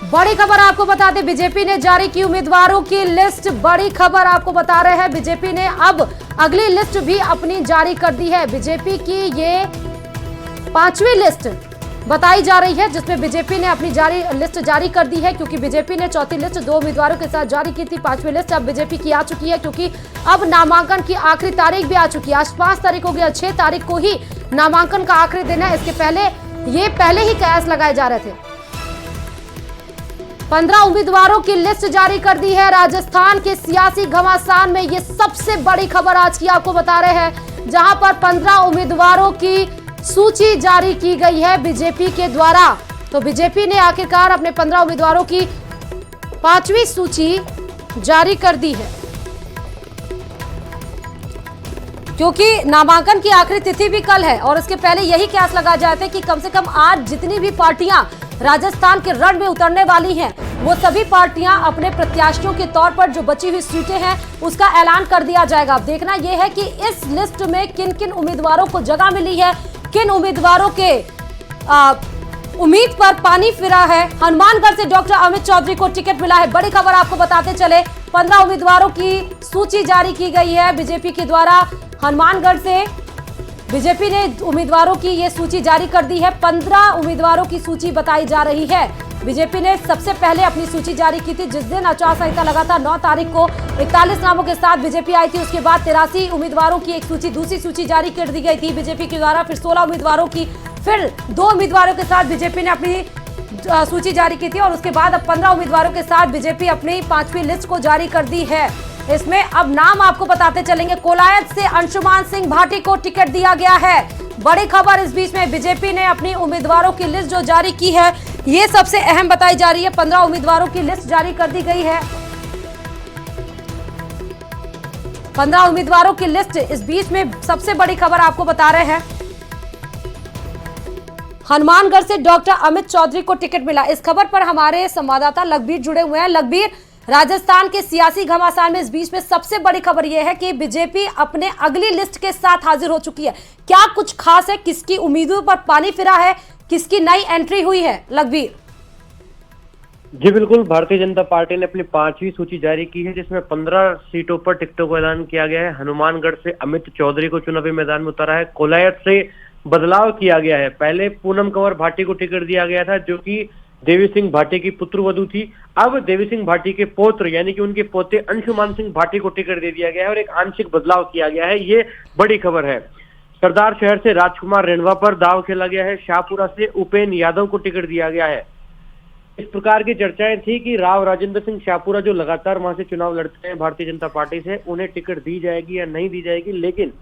बड़ी खबर आपको बता दें, बीजेपी ने जारी की उम्मीदवारों की लिस्ट। बड़ी खबर आपको बता रहे हैं, बीजेपी ने अब अगली लिस्ट भी अपनी जारी कर दी है। बीजेपी की ये 5वीं लिस्ट बताई जा रही है, जिसमें बीजेपी ने अपनी लिस्ट जारी कर दी है, क्योंकि बीजेपी ने चौथी लिस्ट 2 उम्मीदवारों के साथ जारी की थी। 5वीं लिस्ट अब बीजेपी की आ चुकी है, क्योंकि अब नामांकन की आखिरी तारीख भी आ चुकी है। आज 5 तारीख हो गई, 6 तारीख को ही नामांकन का आखिरी दिन है। इसके पहले ही कयास लगाए जा रहे थे। 15 उम्मीदवारों की लिस्ट जारी कर दी है। राजस्थान के सियासी घमासान में ये सबसे बड़ी खबर आज की आपको बता रहे हैं, जहां पर 15 उम्मीदवारों की सूची जारी की गई है बीजेपी के द्वारा। तो बीजेपी ने आखिरकार अपने 15 उम्मीदवारों की 5वीं सूची जारी कर दी है, क्योंकि नामांकन की आखिरी तिथि भी कल है और इसके पहले यही कयास लगाए जाते हैं कि कम से कम आज जितनी भी पार्टियां राजस्थान के रण में उतरने वाली हैं, वो सभी पार्टियां अपने प्रत्याशियों के तौर पर जो बची हुई सीटें हैं उसका ऐलान कर दिया जाएगा। अब देखना यह है कि इस लिस्ट में किन किन उम्मीदवारों को जगह मिली है, किन उम्मीदवारों के उम्मीद पर पानी फिरा है। हनुमानगढ़ से डॉक्टर अमित चौधरी को टिकट मिला है। बड़ी खबर आपको बताते चले, 15 उम्मीदवारों की सूची जारी की गई है बीजेपी के द्वारा। हनुमानगढ़ से बीजेपी ने उम्मीदवारों की ये सूची जारी कर दी है। 15 उम्मीदवारों की सूची बताई जा रही है। बीजेपी ने सबसे पहले अपनी सूची जारी की थी, जिस दिन आचार संहिता लगा था 9 तारीख को 41 नामों के साथ बीजेपी आई थी। उसके बाद 83 उम्मीदवारों की एक सूची, दूसरी सूची जारी कर दी गई थी बीजेपी के द्वारा। फिर 16 उम्मीदवारों की, फिर 2 उम्मीदवारों के साथ बीजेपी ने अपनी सूची जारी की थी और उसके बाद अब 15 उम्मीदवारों के साथ बीजेपी अपनी 5वीं लिस्ट को जारी कर दी है। इसमें अब नाम आपको बताते चलेंगे। कोलायत से अंशुमान सिंह भाटी को टिकट दिया गया है। बड़ी खबर इस बीच में, बीजेपी ने अपनी उम्मीदवारों की लिस्ट जो जारी की है, ये सबसे अहम बताई जा रही है। 15 उम्मीदवारों की लिस्ट जारी कर दी गई है। 15 उम्मीदवारों की लिस्ट, इस बीच में सबसे बड़ी खबर आपको बता रहे हैं, हनुमानगढ़ से डॉक्टर अमित चौधरी को टिकट मिला। इस खबर पर हमारे संवाददाता लखबीर जुड़े हुए हैं। लखबीर, राजस्थान के सियासी घमासान में इस बीच में सबसे बड़ी खबर यह है कि बीजेपी अपने अगली लिस्ट के साथ हाजिर हो चुकी है। क्या कुछ खास है? किसकी उम्मीदों पर पानी फिरा है? किसकी नई एंट्री हुई है? लखबीर जी बिल्कुल, भारतीय जनता पार्टी ने अपनी 5वीं सूची जारी की है, जिसमें 15 सीटों पर टिकटों का ऐलान किया गया है। हनुमानगढ़ से अमित चौधरी को चुनावी मैदान में उतारा है। कोलायत से बदलाव किया गया है। पहले पूनम कंवर भाटी को टिकट दिया गया था, जो कि देवी सिंह भाटी की पुत्रवधू थी। अब देवी सिंह भाटी के पौत्र यानी कि उनके पोते अंशुमान सिंह भाटी को टिकट दे दिया गया है और एक आंशिक बदलाव किया गया है। ये बड़ी खबर है। सरदार शहर से राजकुमार रेणवा पर दाव खेला गया है। शाहपुरा से उपेन यादव को टिकट दिया गया है। इस प्रकार की चर्चाएं थी कि राव राजेंद्र सिंह शाहपुरा, जो लगातार वहां से चुनाव लड़ते हैं भारतीय जनता पार्टी से, उन्हें टिकट दी जाएगी या नहीं दी जाएगी। लेकिन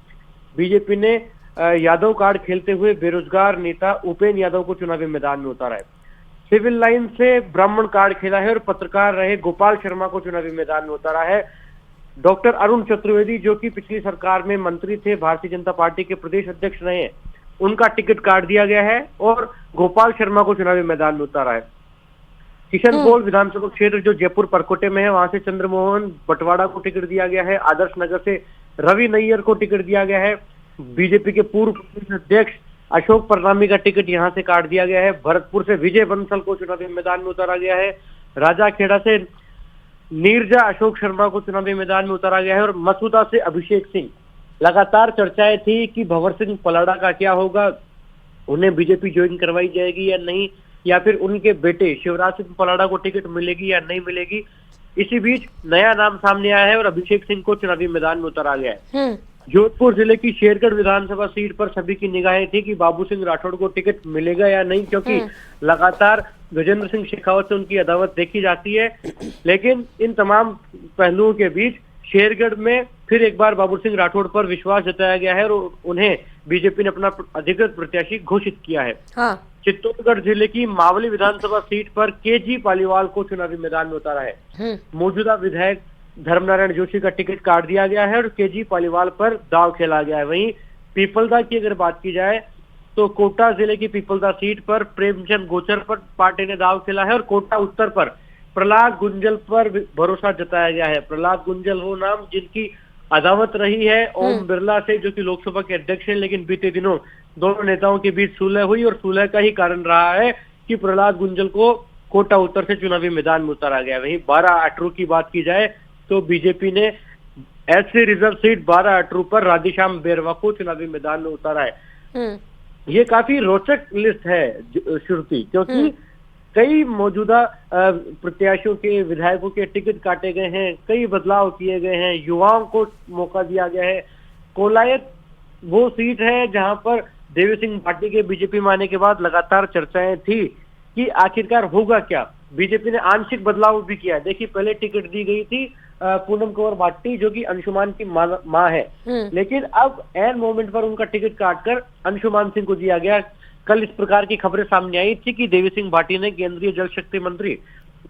बीजेपी ने यादव कार्ड खेलते हुए बेरोजगार नेता उपेन यादव को चुनावी मैदान में उतारा है। सिविल लाइन से ब्राह्मण कार्ड खेला है और पत्रकार रहे गोपाल शर्मा को चुनावी मैदान में उतारा है। डॉक्टर अरुण चतुर्वेदी, जो कि पिछली सरकार में मंत्री थे, भारतीय जनता पार्टी के प्रदेश अध्यक्ष रहे हैं, उनका टिकट काट दिया गया है और गोपाल शर्मा को चुनावी मैदान में उतारा है। किशनगढ़ विधानसभा क्षेत्र जो जयपुर परकोटे में है, वहां से चंद्रमोहन बटवाड़ा को टिकट दिया गया है। आदर्श नगर से रवि नैयर को टिकट दिया गया है। बीजेपी के पूर्व प्रदेश अध्यक्ष अशोक परनामी का टिकट यहां से काट दिया गया है। भरतपुर से विजय बंसल को चुनावी मैदान में उतारा गया है। राजाखेड़ा से नीरजा अशोक शर्मा को चुनावी मैदान में उतारा गया है और मसूदा से अभिषेक सिंह। लगातार चर्चाएं थी कि भंवर सिंह पलाड़ा का क्या होगा, उन्हें बीजेपी ज्वाइन करवाई जाएगी या नहीं, या फिर उनके बेटे शिवराज सिंह पलाड़ा को टिकट मिलेगी या नहीं मिलेगी। इसी बीच नया नाम सामने आया है और अभिषेक सिंह को चुनावी मैदान में उतारा गया है। जोधपुर जिले की शेरगढ़ विधानसभा सीट पर सभी की निगाहें थी कि बाबू सिंह राठौड़ को टिकट मिलेगा या नहीं, क्योंकि लगातार गजेंद्र सिंह शेखावत से उनकी अदावत देखी जाती है। लेकिन इन तमाम पहलुओं के बीच शेरगढ़ में फिर एक बार बाबू सिंह राठौड़ पर विश्वास जताया गया है और उन्हें बीजेपी ने अपना अधिकृत प्रत्याशी घोषित किया है। चित्तौड़गढ़ जिले की मावली विधानसभा सीट पर केजी पालीवाल को चुनावी मैदान में उतारा है। मौजूदा विधायक धर्मनारायण जोशी का टिकट काट दिया गया है और केजी पालीवाल पर दाव खेला गया है। वहीं पीपलदा की अगर बात की जाए तो कोटा जिले की पीपलदा सीट पर प्रेमचंद गोचर पर पार्टी ने दाव खेला है और कोटा उत्तर पर प्रहलाद गुंजल पर भरोसा जताया गया है। प्रहलाद गुंजल वो नाम जिनकी अदावत रही है ओम बिरला से, जो कि लोकसभा के अध्यक्ष हैं, लेकिन बीते दिनों दोनों नेताओं के बीच सुलह हुई और सुलह का ही कारण रहा है कि प्रहलाद गुंजल को कोटा उत्तर से चुनावी मैदान में उतारा गया। वहीं 12 अटरू की बात की जाए तो बीजेपी ने एससी रिजर्व सीट 12 अटरू पर राधेश्याम बेरवा को चुनावी मैदान में उतारा है। ये काफी रोचक लिस्ट है श्रुति, क्योंकि कई मौजूदा प्रत्याशियों के, विधायकों के टिकट काटे गए हैं, कई बदलाव किए गए हैं, युवाओं को मौका दिया गया है। कोलायत वो सीट है जहां पर देवी सिंह भाटी के बीजेपी में आने के बाद लगातार चर्चाएं थी कि आखिरकार होगा क्या। बीजेपी ने आंशिक बदलाव भी किया। देखिए, पहले टिकट दी गई थी पूनम कंवर भाटी जो कि अंशुमान की मां है, लेकिन अब एन मोमेंट पर उनका टिकट काटकर अंशुमान सिंह को दिया गया। कल इस प्रकार की खबरें सामने आई थी कि देवी सिंह भाटी ने केंद्रीय जल शक्ति मंत्री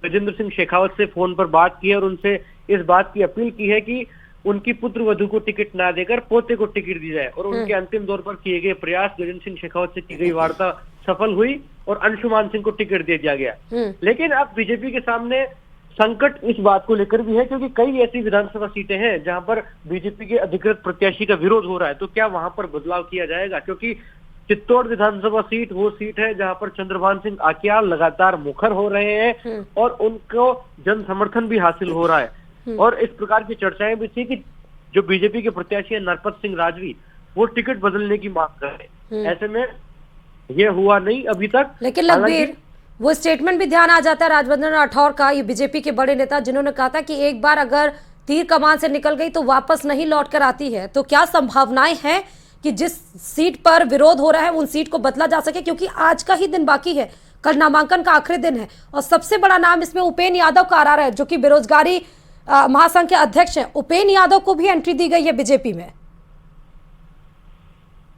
गजेंद्र सिंह शेखावत से फोन पर बात की और उनसे इस बात की अपील की है कि उनकी पुत्र वधू को टिकट ना देकर पोते को टिकट दी जाए। और उनके अंतिम दौर पर किए गए प्रयास, गजेंद्र सिंह शेखावत से की गई वार्ता सफल हुई और अंशुमान सिंह को टिकट दे दिया गया। लेकिन अब बीजेपी के सामने संकट इस बात को लेकर भी है, क्योंकि कई ऐसी विधानसभा सीटें हैं जहां पर बीजेपी के अधिकृत प्रत्याशी का विरोध हो रहा है। तो क्या वहां पर बदलाव किया जाएगा? क्योंकि चित्तौड़ विधानसभा सीट वो सीट है जहां पर चंद्रभान सिंह आकियाल लगातार मुखर हो रहे हैं और उनको जन समर्थन भी हासिल हो रहा है। और इस प्रकार की चर्चाएं भी थी कि जो बीजेपी के प्रत्याशी है नरपत सिंह राजवी, वो टिकट बदलने की मांग कर रहे हैं। ऐसे में ये हुआ नहीं अभी तक। लेकिन लखबीर, वो स्टेटमेंट भी ध्यान आ जाता है राजवर्धन राठौर का, ये बीजेपी के बड़े नेता, जिन्होंने कहा था कि एक बार अगर तीर कमान से निकल गई तो वापस नहीं लौट कर आती है। तो क्या संभावनाएं हैं कि जिस सीट पर विरोध हो रहा है उन सीट को बदला जा सके? क्योंकि आज का ही दिन बाकी है, कल नामांकन का आखिरी दिन है और सबसे बड़ा नाम इसमें उपेंद्र यादव का आ रहा है, जो कि बेरोजगारी महासंघ के अध्यक्ष हैं। उपेंद्र यादव को भी एंट्री दी गई है बीजेपी में।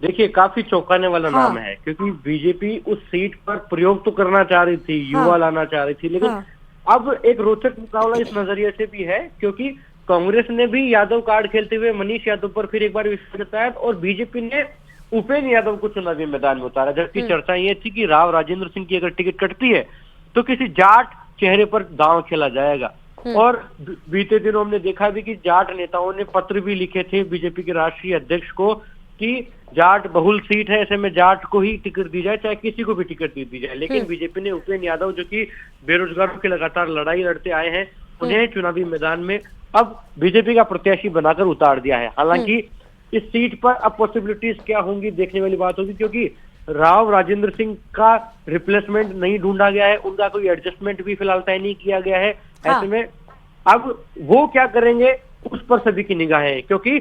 देखिए, काफी चौंकाने वाला नाम है, क्योंकि बीजेपी उस सीट पर प्रयोग तो करना चाह रही थी, युवा लाना चाह रही थी, लेकिन अब एक रोचक मुकाबला इस नजरिए से भी है क्योंकि कांग्रेस ने भी यादव कार्ड खेलते हुए मनीष यादव पर फिर एक बार विश्वास जताया और बीजेपी ने उपेंद्र यादव को चुनावी मैदान में उतारा। जबकि चर्चा ये थी कि राव राजेंद्र सिंह की अगर टिकट कटती है तो किसी जाट चेहरे पर दांव खेला जाएगा। और बीते दिनों हमने देखा भी कि जाट नेताओं ने पत्र भी लिखे थे बीजेपी के राष्ट्रीय अध्यक्ष को कि जाट बहुल सीट है, ऐसे में जाट को ही टिकट दी जाए, चाहे किसी को भी टिकट दी जाए। लेकिन बीजेपी ने उपेंद्र यादव, जो कि बेरोजगारों की लगातार लड़ाई लड़ते आए हैं, उन्हें चुनावी मैदान में अब बीजेपी का प्रत्याशी बनाकर उतार दिया है। हालांकि इस सीट पर अब पॉसिबिलिटीज क्या होंगी देखने वाली बात होगी, क्योंकि राव राजेंद्र सिंह का रिप्लेसमेंट नहीं ढूंढा गया है, उनका कोई एडजस्टमेंट भी फिलहाल तय नहीं किया गया है। ऐसे में अब वो क्या करेंगे उस पर सभी की निगाहें हैं, क्योंकि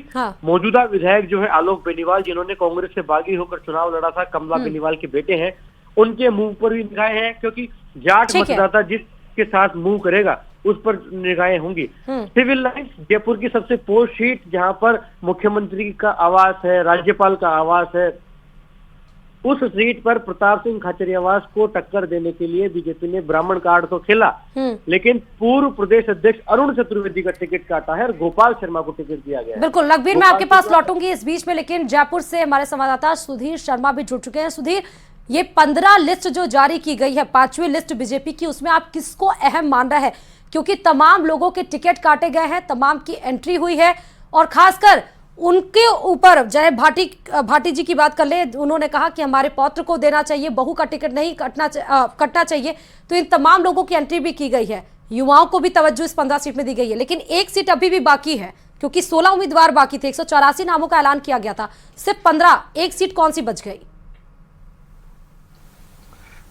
मौजूदा विधायक जो है आलोक बेनीवाल, जिन्होंने कांग्रेस से बागी होकर चुनाव लड़ा था, कमला बेनीवाल के बेटे हैं, उनके मुंह पर भी निगाहें हैं, क्योंकि जाट मतदाता जिसके साथ मुंह करेगा उस पर निगाहें होंगी। सिविल लाइन्स जयपुर की सबसे पोस्ट सीट, जहां पर मुख्यमंत्री का आवास है, राज्यपाल का आवास है, उस सीट पर प्रताप सिंह खाचरियावास को टक्कर देने के लिए बीजेपी ने ब्राह्मण कार्ड तो खेला, लेकिन पूर्व प्रदेश अध्यक्ष अरुण चतुर्वेदी का टिकट काटा है और गोपाल शर्मा को टिकट दिया गया है। बिल्कुल लखबीर, मैं आपके पास लौटूंगी इस बीच में, लेकिन जयपुर से हमारे संवाददाता सुधीर शर्मा भी जुड़ चुके हैं। सुधीर, ये 15 लिस्ट जो जारी की गई है, 5वीं लिस्ट बीजेपी की, उसमें आप किसको अहम मान रहे हैं? क्योंकि तमाम लोगों के टिकट काटे गए हैं, तमाम की एंट्री हुई है और खासकर उनके ऊपर, चाहे भाटी जी की बात कर ले, उन्होंने कहा कि हमारे पौत्र को देना चाहिए, बहू का टिकट नहीं कटना चाहिए। तो इन तमाम लोगों की एंट्री भी की गई है, युवाओं को भी तवज्जो इस 15 सीट में दी गई है, लेकिन एक सीट अभी भी बाकी है क्योंकि 16 उम्मीदवार बाकी थे, 184 नामों का ऐलान किया गया था, सिर्फ 15, एक सीट कौन सी बच गई?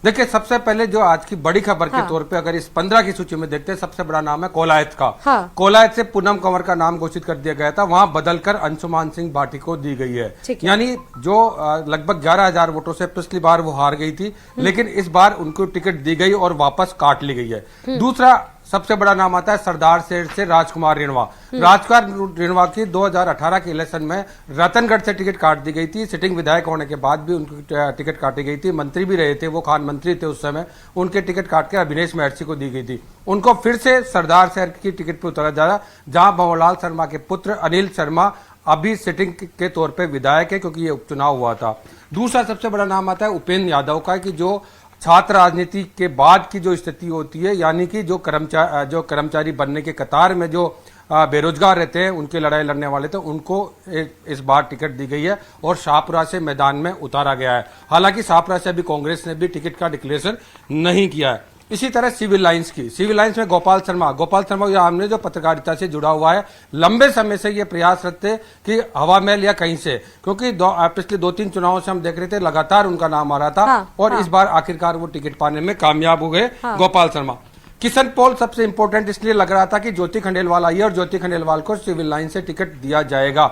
देखिए, सबसे पहले जो आज की बड़ी खबर के तौर पे अगर इस 15 की सूची में देखते हैं, सबसे बड़ा नाम है कोलायत का। कोलायत से पूनम कंवर का नाम घोषित कर दिया गया था, वहां बदलकर अंशुमान सिंह भाटी को दी गई है। यानी जो लगभग 11,000 वोटों से पिछली बार वो हार गई थी, लेकिन इस बार उनको टिकट दी गई और वापस काट ली गई है। दूसरा सबसे बड़ा नाम आता है सरदार शेर से राजकुमार रिणवा। राजकुमार रिणवा की 2018 के इलेक्शन में रतनगढ़ से टिकट काट दी गई थी। सिटिंग विधायक होने के बाद भी उनकी टिकट काटी गई थी, मंत्री भी रहे थे, वो खान मंत्री थे उस समय, उनके टिकट काट के अभिनेश महर्षि को दी गई थी। उनको फिर से सरदार शहर की टिकट पर उतारा जा रहा, जहां भंवरलाल शर्मा के पुत्र अनिल शर्मा अभी सिटिंग के तौर पर विधायक है, क्योंकि ये उपचुनाव हुआ था। दूसरा सबसे बड़ा नाम आता है उपेंद्र यादव का, कि जो छात्र राजनीति के बाद की जो स्थिति होती है, यानी कि जो कर्मचारी बनने के कतार में जो बेरोजगार रहते हैं, उनके लड़ाई लड़ने वाले थे, उनको इस बार टिकट दी गई है और शाहपुरा से मैदान में उतारा गया है। हालांकि शाहपुरा से अभी कांग्रेस ने भी टिकट का डिक्लेरेशन नहीं किया है। इसी तरह सिविल लाइंस में गोपाल शर्मा या हमने जो पत्रकारिता से जुड़ा हुआ है, लंबे समय से ये प्रयासरत थे कि हवा महल या कहीं से, क्योंकि पिछले 2-3 चुनावों से हम देख रहे थे लगातार उनका नाम आ रहा था और इस बार आखिरकार वो टिकट पाने में कामयाब हो गए गोपाल शर्मा। किशन पॉल सबसे इंपॉर्टेंट इसलिए लग रहा था कि ज्योति खंडेलवाल आई है और ज्योति खंडेलवाल को सिविल लाइन से टिकट दिया जाएगा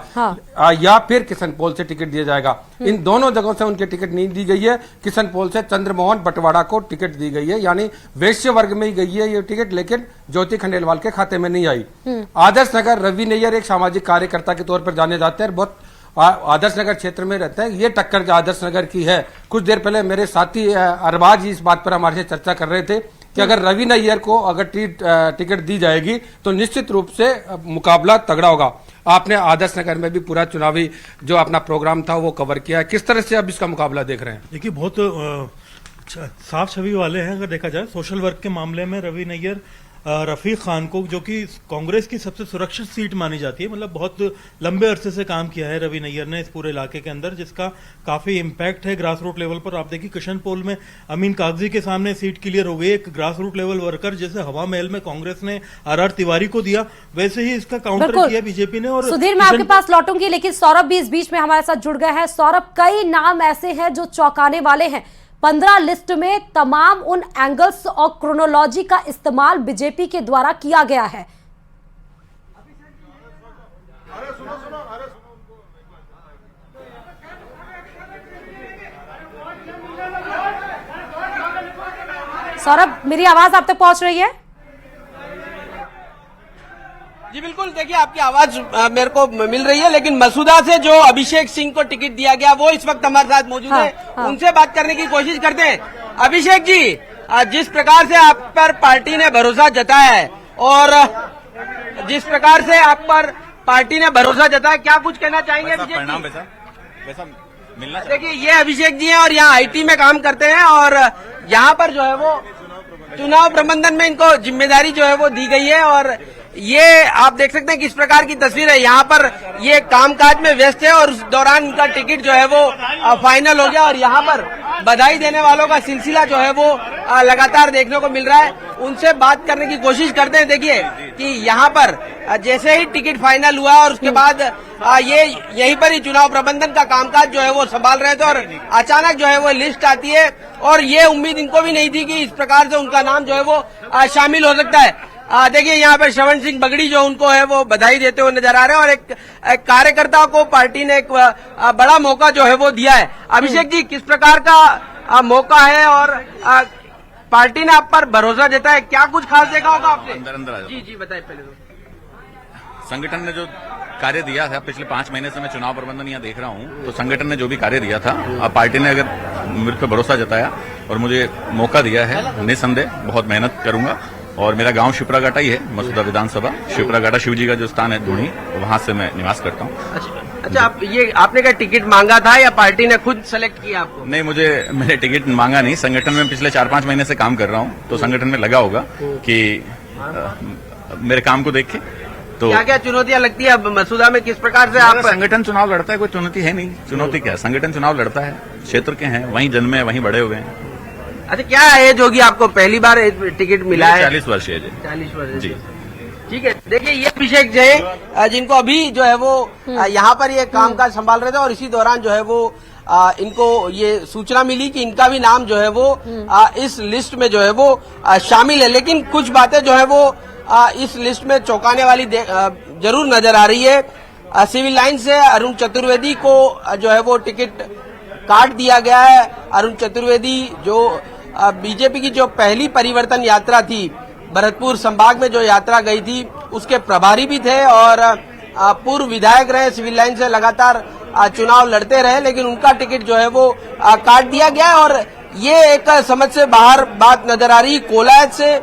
या फिर किशन पॉल से टिकट दिया जाएगा। इन दोनों जगहों से उनकी टिकट नहीं दी गई है। किशन पॉल से चंद्रमोहन बटवाड़ा को टिकट दी गई है, यानी वैश्य वर्ग में ही गई है ये टिकट, लेकिन ज्योति खंडेलवाल के खाते में नहीं आई। आदर्श नगर रवि नैयर एक सामाजिक कार्यकर्ता के तौर पर जाने जाते हैं, बहुत आदर्श नगर क्षेत्र में रहते हैं। ये टक्कर आदर्श नगर की है। कुछ देर पहले मेरे साथी अरबाज इस बात पर हमारे से चर्चा कर रहे थे कि अगर रवि नैयर को अगर टिकट दी जाएगी तो निश्चित रूप से मुकाबला तगड़ा होगा। आपने आदर्श नगर में भी पूरा चुनावी जो अपना प्रोग्राम था वो कवर किया है, किस तरह से अब इसका मुकाबला देख रहे हैं? देखिए, बहुत साफ छवि वाले हैं। अगर देखा जाए सोशल वर्क के मामले में रवि नैयर रफीक खान को, जो कि कांग्रेस की सबसे सुरक्षित सीट मानी जाती है, मतलब बहुत लंबे अरसे से काम किया है रवि नैयर ने इस पूरे इलाके के अंदर, जिसका काफी इम्पैक्ट है ग्रास रूट लेवल पर। आप देखिए किशन पोल में अमीन कागजी के सामने सीट क्लियर हो गई। एक ग्रास रूट लेवल वर्कर जैसे हवा महल में कांग्रेस ने आर तिवारी को दिया, वैसे ही इसका काउंटर किया बीजेपी ने। और सुधीर, मैं आपके पास लौटूंगी, लेकिन सौरभ भी इस बीच में हमारे साथ जुड़ गए हैं। सौरभ, कई नाम ऐसे हैं जो चौंकाने वाले हैं। 15 लिस्ट में तमाम उन एंगल्स और क्रोनोलॉजी का इस्तेमाल बीजेपी के द्वारा किया गया है। सौरभ, मेरी आवाज आप तक पहुंच रही है? जी बिल्कुल, देखिए आपकी आवाज मेरे को मिल रही है, लेकिन मसूदा से जो अभिषेक सिंह को टिकट दिया गया वो इस वक्त हमारे साथ मौजूद है। उनसे बात करने की कोशिश करते हैं। अभिषेक जी, जिस प्रकार से आप पर पार्टी ने भरोसा जताया है और जिस प्रकार से आप पर पार्टी ने भरोसा जताया, क्या कुछ कहना चाहेंगे? वैसा मिलना। देखिए, ये अभिषेक जी हैं और यहाँ आईटी में काम करते हैं और यहाँ पर जो है वो चुनाव प्रबंधन में इनको जिम्मेदारी जो है वो दी गई है और ये आप देख सकते हैं किस प्रकार की तस्वीर है। यहाँ पर ये कामकाज में व्यस्त है और उस दौरान इनका टिकट जो है वो फाइनल हो गया और यहाँ पर बधाई देने वालों का सिलसिला जो है वो लगातार देखने को मिल रहा है। उनसे बात करने की कोशिश करते हैं। देखिए कि यहाँ पर जैसे ही टिकट फाइनल हुआ और उसके बाद ये यहीं पर ही चुनाव प्रबंधन का कामकाज जो है वो संभाल रहे थे और अचानक जो है वो लिस्ट आती है और ये उम्मीद इनको भी नहीं थी कि इस प्रकार से उनका नाम जो है वो शामिल हो सकता है। देखिए यहाँ पर श्रवण सिंह बगड़ी जो उनको है वो बधाई देते हुए नजर आ रहे हैं और एक कार्यकर्ता को पार्टी ने एक बड़ा मौका जो है वो दिया है। अभिषेक जी, किस प्रकार का मौका है और पार्टी ने आप पर भरोसा जताया, क्या कुछ खास देखा होगा आपने? अंदर जी बताइए। पहले तो संगठन ने जो कार्य दिया था पिछले 5 महीने से मैं चुनाव प्रबंधन यहाँ देख रहा हूँ, तो संगठन ने जो भी कार्य दिया था, अब पार्टी ने अगर मेरे पर भरोसा जताया और मुझे मौका दिया है, निसंदेह बहुत मेहनत करूंगा। और मेरा गांव शिप्राघाटा ही है, मसूदा विधानसभा शिप्राघाटा शिव जी का जो स्थान है धूनी, वहां से मैं निवास करता हूँ। अच्छा, आप ये आपने क्या टिकट मांगा था या पार्टी ने खुद सेलेक्ट किया आपको? नहीं, मैंने टिकट मांगा नहीं। संगठन में पिछले 4-5 महीने से काम कर रहा हूँ, तो संगठन में लगा होगा कि मेरे काम को देख के। तो क्या क्या चुनौतियां लगती है मसूदा में, किस प्रकार से आप? संगठन चुनाव लड़ता है, कोई चुनौती है नहीं। चुनौती क्या है, संगठन चुनाव लड़ता है, क्षेत्र के हैं, वहीं जन्मे वहीं बड़े हुए हैं। अच्छा, क्या एज होगी आपको? पहली बार टिकट मिला है? 40 वर्ष एज है। 40 वर्ष जी, ठीक है। देखिए, ये अभिषेक जी जिनको अभी जो है वो यहाँ पर ये कामकाज संभाल रहे थे और इसी दौरान जो है वो इनको ये सूचना मिली कि इनका भी नाम जो है वो इस लिस्ट में जो है वो शामिल है। लेकिन कुछ बातें जो है वो इस लिस्ट में चौंकाने वाली जरूर नजर आ रही है। सिविल लाइन से अरुण चतुर्वेदी को जो है वो टिकट काट दिया गया है। अरुण चतुर्वेदी जो बीजेपी की जो पहली परिवर्तन यात्रा थी, भरतपुर संभाग में जो यात्रा गई थी, उसके प्रभारी भी थे और पूर्व विधायक रहे, सिविल लाइन से लगातार चुनाव लड़ते रहे, लेकिन उनका टिकट जो है वो काट दिया गया है। और ये एक समझ से बाहर बात नजर आ रही। कोलायत से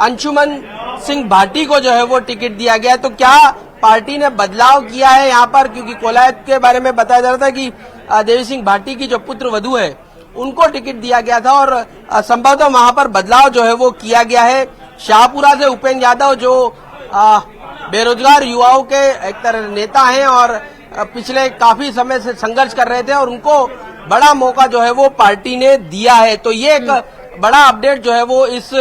अंशुमन सिंह भाटी को जो है वो टिकट दिया गया, तो क्या पार्टी ने बदलाव किया है यहाँ पर? क्योंकि कोलायत के बारे में बताया जा रहा था कि देवी सिंह भाटी की जो पुत्र वधू है उनको टिकट दिया गया था और संभवतः वहां पर बदलाव जो है वो किया गया है। शाहपुरा से उपेंद्र यादव जो बेरोजगार युवाओं के एक तरह नेता हैं और पिछले काफी समय से संघर्ष कर रहे थे और उनको बड़ा मौका जो है वो पार्टी ने दिया है, तो ये एक बड़ा अपडेट जो है वो इस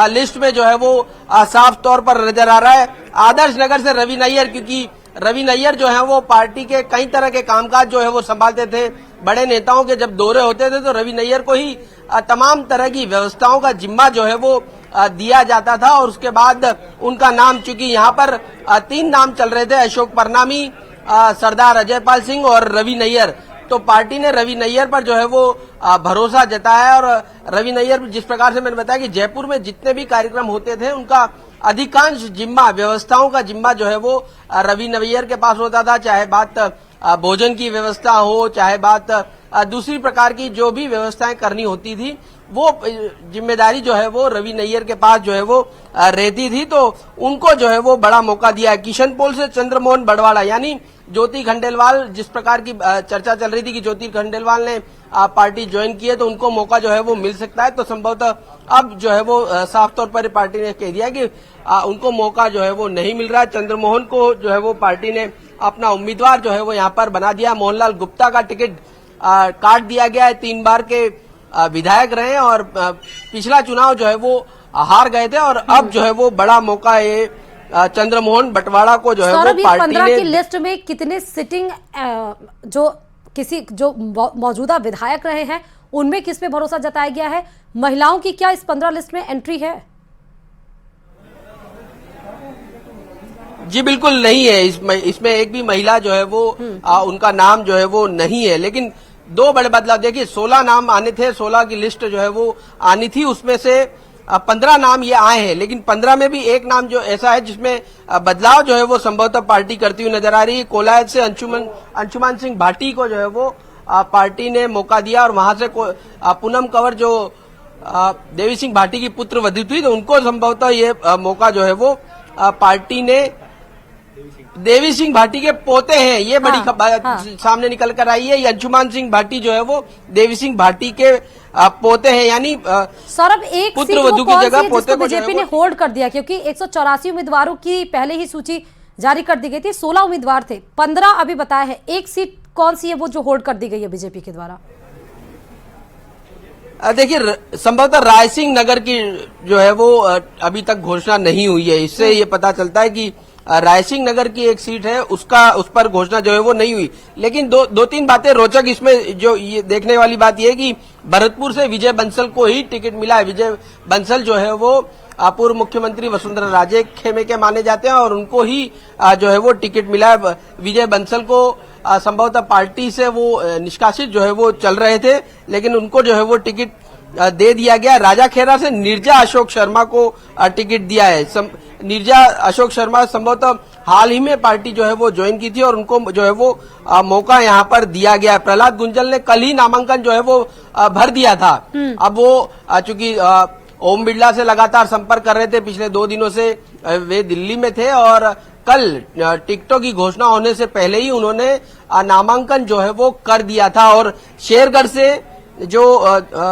लिस्ट में जो है वो साफ तौर पर नजर आ रहा है। आदर्श नगर से रवि नैयर, क्योंकि रवि नैयर जो है वो पार्टी के कई तरह के कामकाज जो है वो संभालते थे। बड़े नेताओं के जब दौरे होते थे तो रवि नैयर को ही तमाम तरह की व्यवस्थाओं का जिम्मा जो है वो दिया जाता था। और उसके बाद उनका नाम, चूंकि यहाँ पर 3 नाम चल रहे थे, अशोक परनामी, सरदार अजयपाल सिंह और रवि नैयर, तो पार्टी ने रवि नैयर पर जो है वो भरोसा जताया। और रवि नैयर, जिस प्रकार से मैंने बताया कि जयपुर में जितने भी कार्यक्रम होते थे उनका अधिकांश जिम्मा, व्यवस्थाओं का जिम्मा जो है वो रवि नैयर के पास होता था। चाहे बात भोजन की व्यवस्था हो, चाहे बात दूसरी प्रकार की जो भी व्यवस्थाएं करनी होती थी, वो जिम्मेदारी जो है वो रवि नैयर के पास जो है वो रहती थी। तो उनको जो है वो बड़ा मौका दिया है। किशनपोल से चंद्रमोहन बड़वाड़ा, यानी ज्योति खंडेलवाल, जिस प्रकार की चर्चा चल रही थी कि ज्योति खंडेलवाल ने पार्टी ज्वाइन की है तो उनको मौका जो है वो मिल सकता है, तो संभवतः अब जो है वो साफ तौर पर पार्टी ने कह दिया कि उनको मौका जो है वो नहीं मिल रहा है। चंद्रमोहन को जो है वो पार्टी ने अपना उम्मीदवार जो है वो यहाँ पर बना दिया। मोहनलाल गुप्ता का टिकट काट दिया गया है। 3 बार के विधायक रहे और पिछला चुनाव जो है वो हार गए थे और अब जो है वो बड़ा मौका ये चंद्रमोहन बटवाड़ा को जो है वो पार्टी 15 ने। की लिस्ट में कितने सिटिंग जो मौजूदा विधायक रहे हैं उनमें किस पे भरोसा जताया गया है? महिलाओं की क्या इस 15 लिस्ट में एंट्री है? जी बिल्कुल नहीं है। इसमें एक भी महिला जो है वो उनका नाम जो है वो नहीं है। लेकिन 2 बड़े बदलाव देखिए, 16 नाम आने थे, 16 की लिस्ट जो है वो आनी थी, उसमें से 15 नाम ये आए हैं। लेकिन 15 में भी एक नाम जो ऐसा है जिसमें बदलाव जो है वो संभवतः पार्टी करती हुई नजर आ रही है। कोलायत से अंशुमान सिंह भाटी को जो है वो पार्टी ने मौका दिया और वहां से पूनम कंवर जो देवी सिंह भाटी की पुत्र वधू थी, तो उनको संभवतः ये मौका जो है वो पार्टी ने, देवी सिंह भाटी के पोते हैं, ये बड़ी सामने निकल कर आई है। ये अंशुमान सिंह भाटी जो है वो देवी सिंह भाटी के पोते हैं, यानी सौरभ एक पुत्र वधू की जगह पोते को बीजेपी ने होल्ड कर दिया, क्योंकि 184 उम्मीदवारों की पहले ही सूची जारी कर दी गई थी। 16 उम्मीदवार थे, 15 अभी बताया है। एक सीट कौन सी है वो जो होल्ड कर दी गई है बीजेपी के द्वारा? देखिए, संभवतः रायसिंह नगर की जो है वो अभी तक घोषणा नहीं हुई है। इससे ये पता चलता है कि रायसिंह नगर की एक सीट है, उस पर घोषणा जो है वो नहीं हुई। लेकिन 2-3 बातें रोचक इसमें जो ये देखने वाली बात यह है कि भरतपुर से विजय बंसल को ही टिकट मिला है। विजय बंसल जो है वो पूर्व मुख्यमंत्री वसुंधरा राजे खेमे के माने जाते हैं और उनको ही जो है वो टिकट मिला है। विजय बंसल को संभवतः पार्टी से वो निष्कासित जो है वो चल रहे थे, लेकिन उनको जो है वो टिकट दे दिया गया। राजा खेरा से नीरजा अशोक शर्मा को टिकट दिया है। नीरजा अशोक शर्मा संभवतः हाल ही में पार्टी जो है वो ज्वाइन की थी और उनको जो है वो मौका यहाँ पर दिया गया है। प्रहलाद गुंजल ने कल ही नामांकन जो है वो भर दिया था। अब वो चूंकि ओम बिरला से लगातार संपर्क कर रहे थे, पिछले 2 दिनों से वे दिल्ली में थे और कल टिकटों की घोषणा होने से पहले ही उन्होंने नामांकन जो है वो कर दिया था। और शेरगढ़ से जो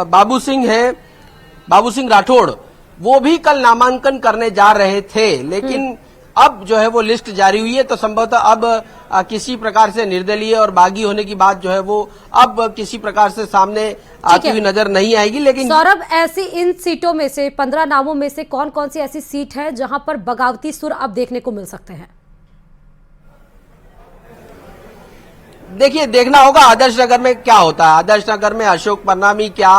बाबू सिंह राठौड़, वो भी कल नामांकन करने जा रहे थे। लेकिन अब जो है वो लिस्ट जारी हुई है, तो संभवतः अब किसी प्रकार से निर्दलीय और बागी होने की बात जो है वो अब किसी प्रकार से सामने आती हुई नजर नहीं आएगी। लेकिन सौरभ, ऐसी इन सीटों में से 15 नामों में से कौन कौन सी ऐसी सीट है जहां पर बगावती सुर अब देखने को मिल सकते हैं? देखिए, देखना होगा आदर्श नगर में क्या होता है। आदर्श नगर में अशोक परनामी क्या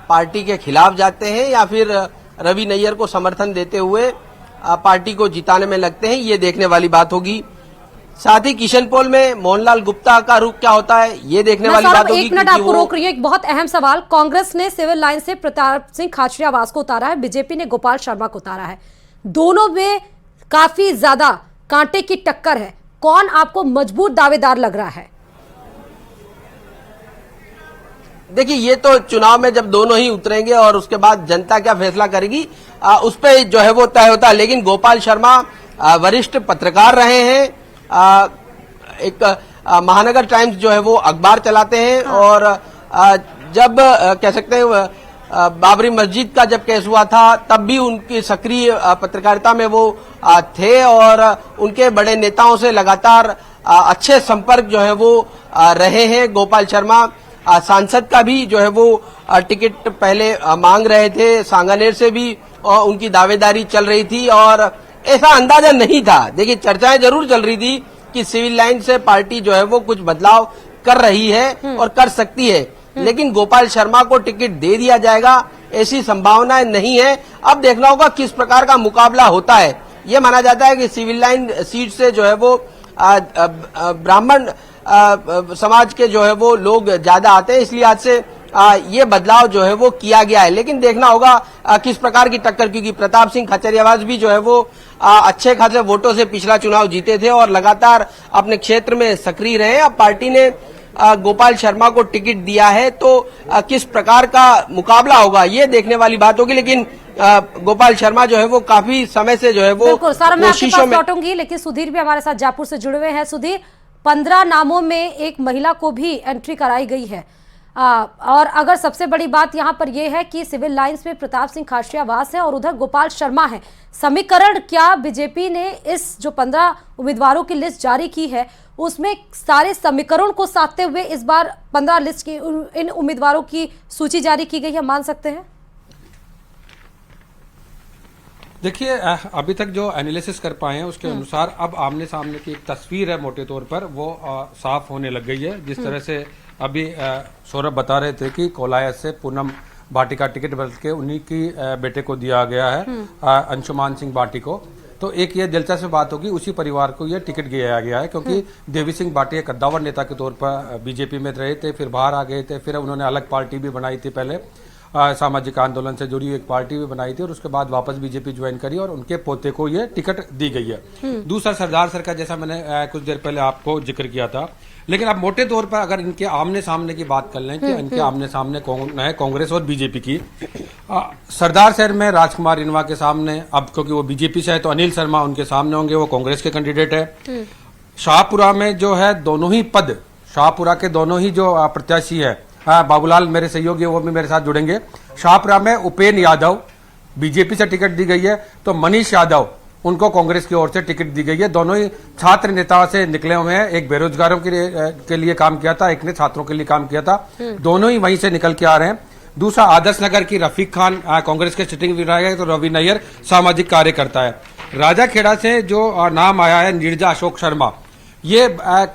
पार्टी के खिलाफ जाते हैं या फिर रवि नैयर को समर्थन देते हुए पार्टी को जिताने में लगते हैं, ये देखने वाली बात होगी। साथ ही किशनपोल में मोहनलाल गुप्ता का रुख क्या होता है, ये देखने वाली बात होगी। 1 मिनट आपको रोक रही हूँ, एक बहुत अहम सवाल। कांग्रेस ने सिविल लाइन से प्रताप सिंह खाचरियावास को उतारा है, बीजेपी ने गोपाल शर्मा को उतारा है। दोनों में काफी ज्यादा कांटे की टक्कर है। कौन आपको मजबूत दावेदार लग रहा है? देखिए, ये तो चुनाव में जब दोनों ही उतरेंगे और उसके बाद जनता क्या फैसला करेगी उस पर जो है वो तय होता है। लेकिन गोपाल शर्मा वरिष्ठ पत्रकार रहे हैं, एक महानगर टाइम्स जो है वो अखबार चलाते हैं और जब कह सकते हैं बाबरी मस्जिद का जब केस हुआ था तब भी उनकी सक्रिय पत्रकारिता में वो थे और उनके बड़े नेताओं से लगातार अच्छे संपर्क जो है वो रहे हैं गोपाल शर्मा। सांसद का भी जो है वो टिकट पहले मांग रहे थे, सांगानेर से भी उनकी दावेदारी चल रही थी और ऐसा अंदाजा नहीं था। देखिए, चर्चाएं जरूर चल रही थी कि सिविल लाइन से पार्टी जो है वो कुछ बदलाव कर रही है और कर सकती है, लेकिन गोपाल शर्मा को टिकट दे दिया जाएगा ऐसी संभावनाएं नहीं है। अब देखना होगा किस प्रकार का मुकाबला होता है। ये माना जाता है कि सिविल लाइन सीट से जो है वो ब्राह्मण समाज के जो है वो लोग ज्यादा आते हैं, इसलिए आज से ये बदलाव जो है वो किया गया है। लेकिन देखना होगा किस प्रकार की टक्कर, क्योंकि प्रताप सिंह खचरियावास भी जो है वो अच्छे खासे वोटों से पिछला चुनाव जीते थे और लगातार अपने क्षेत्र में सक्रिय रहे। अब पार्टी ने गोपाल शर्मा को टिकट दिया है, तो किस प्रकार का मुकाबला होगा ये देखने वाली बात होगी। लेकिन गोपाल शर्मा जो है वो काफी समय से जो है वो कोशिशों में लौटूंगी, लेकिन सुधीर भी हमारे साथ जयपुर से जुड़े हुए हैं। सुधीर, 15 नामों में एक महिला को भी एंट्री कराई गई है और अगर सबसे बड़ी बात यहाँ पर यह है कि सिविल लाइंस में प्रताप सिंह खाचरियावास है और उधर गोपाल शर्मा है। समीकरण क्या बीजेपी ने इस जो 15 उम्मीदवारों की लिस्ट जारी की है उसमें सारे समीकरण को साधते हुए इस बार 15 लिस्ट की इन उम्मीदवारों की सूची जारी की गई है, मान सकते हैं? देखिए, अभी तक जो एनालिसिस कर पाए हैं उसके अनुसार अब आमने सामने की एक तस्वीर है मोटे तौर पर वो साफ होने लग गई है। जिस तरह से अभी सौरभ बता रहे थे कि कोलायत से पूनम भाटी का टिकट बल्कि उन्हीं की बेटे को दिया गया है, अंशुमान सिंह भाटी को। तो एक ये दिलचस्प बात होगी, उसी परिवार को ये टिकट दिया गया है क्योंकि देवी सिंह भाटी एक कद्दावर नेता के तौर पर बीजेपी में रहे थे, फिर बाहर आ गए थे, फिर उन्होंने अलग पार्टी भी बनाई थी, पहले सामाजिक आंदोलन से जुड़ी एक पार्टी भी बनाई थी और उसके बाद वापस बीजेपी ज्वाइन करी और उनके पोते को ये टिकट दी गई है। दूसरा सरदार सर का, जैसा मैंने कुछ देर पहले आपको जिक्र किया था। लेकिन अब मोटे तौर पर अगर इनके आमने सामने की बात कर लें कि इनके आमने सामने कौन है, कांग्रेस और बीजेपी की, सरदार शहर में राजकुमार इनवा के सामने, अब क्योंकि वो बीजेपी से है तो अनिल शर्मा उनके सामने होंगे, वो कांग्रेस के कैंडिडेट है। शाहपुरा में जो है दोनों ही पद, शाहपुरा के दोनों ही जो प्रत्याशी है, बाबूलाल मेरे सहयोगी वो भी मेरे साथ जुड़ेंगे। शाहपुरा में उपेन यादव बीजेपी से टिकट दी गई है, तो मनीष यादव उनको कांग्रेस की ओर से टिकट दी गई है। दोनों ही छात्र नेता से निकले हुए हैं, एक बेरोजगारों के लिए काम किया था, एक ने छात्रों के लिए काम किया था, दोनों ही वहीं से निकल के आ रहे हैं। दूसरा आदर्श नगर की रफीक खान कांग्रेस के सिटिंग विधायक है, तो रवि नैयर सामाजिक कार्यकर्ता है। राजाखेड़ा से जो नाम आया है नीरजा अशोक शर्मा, ये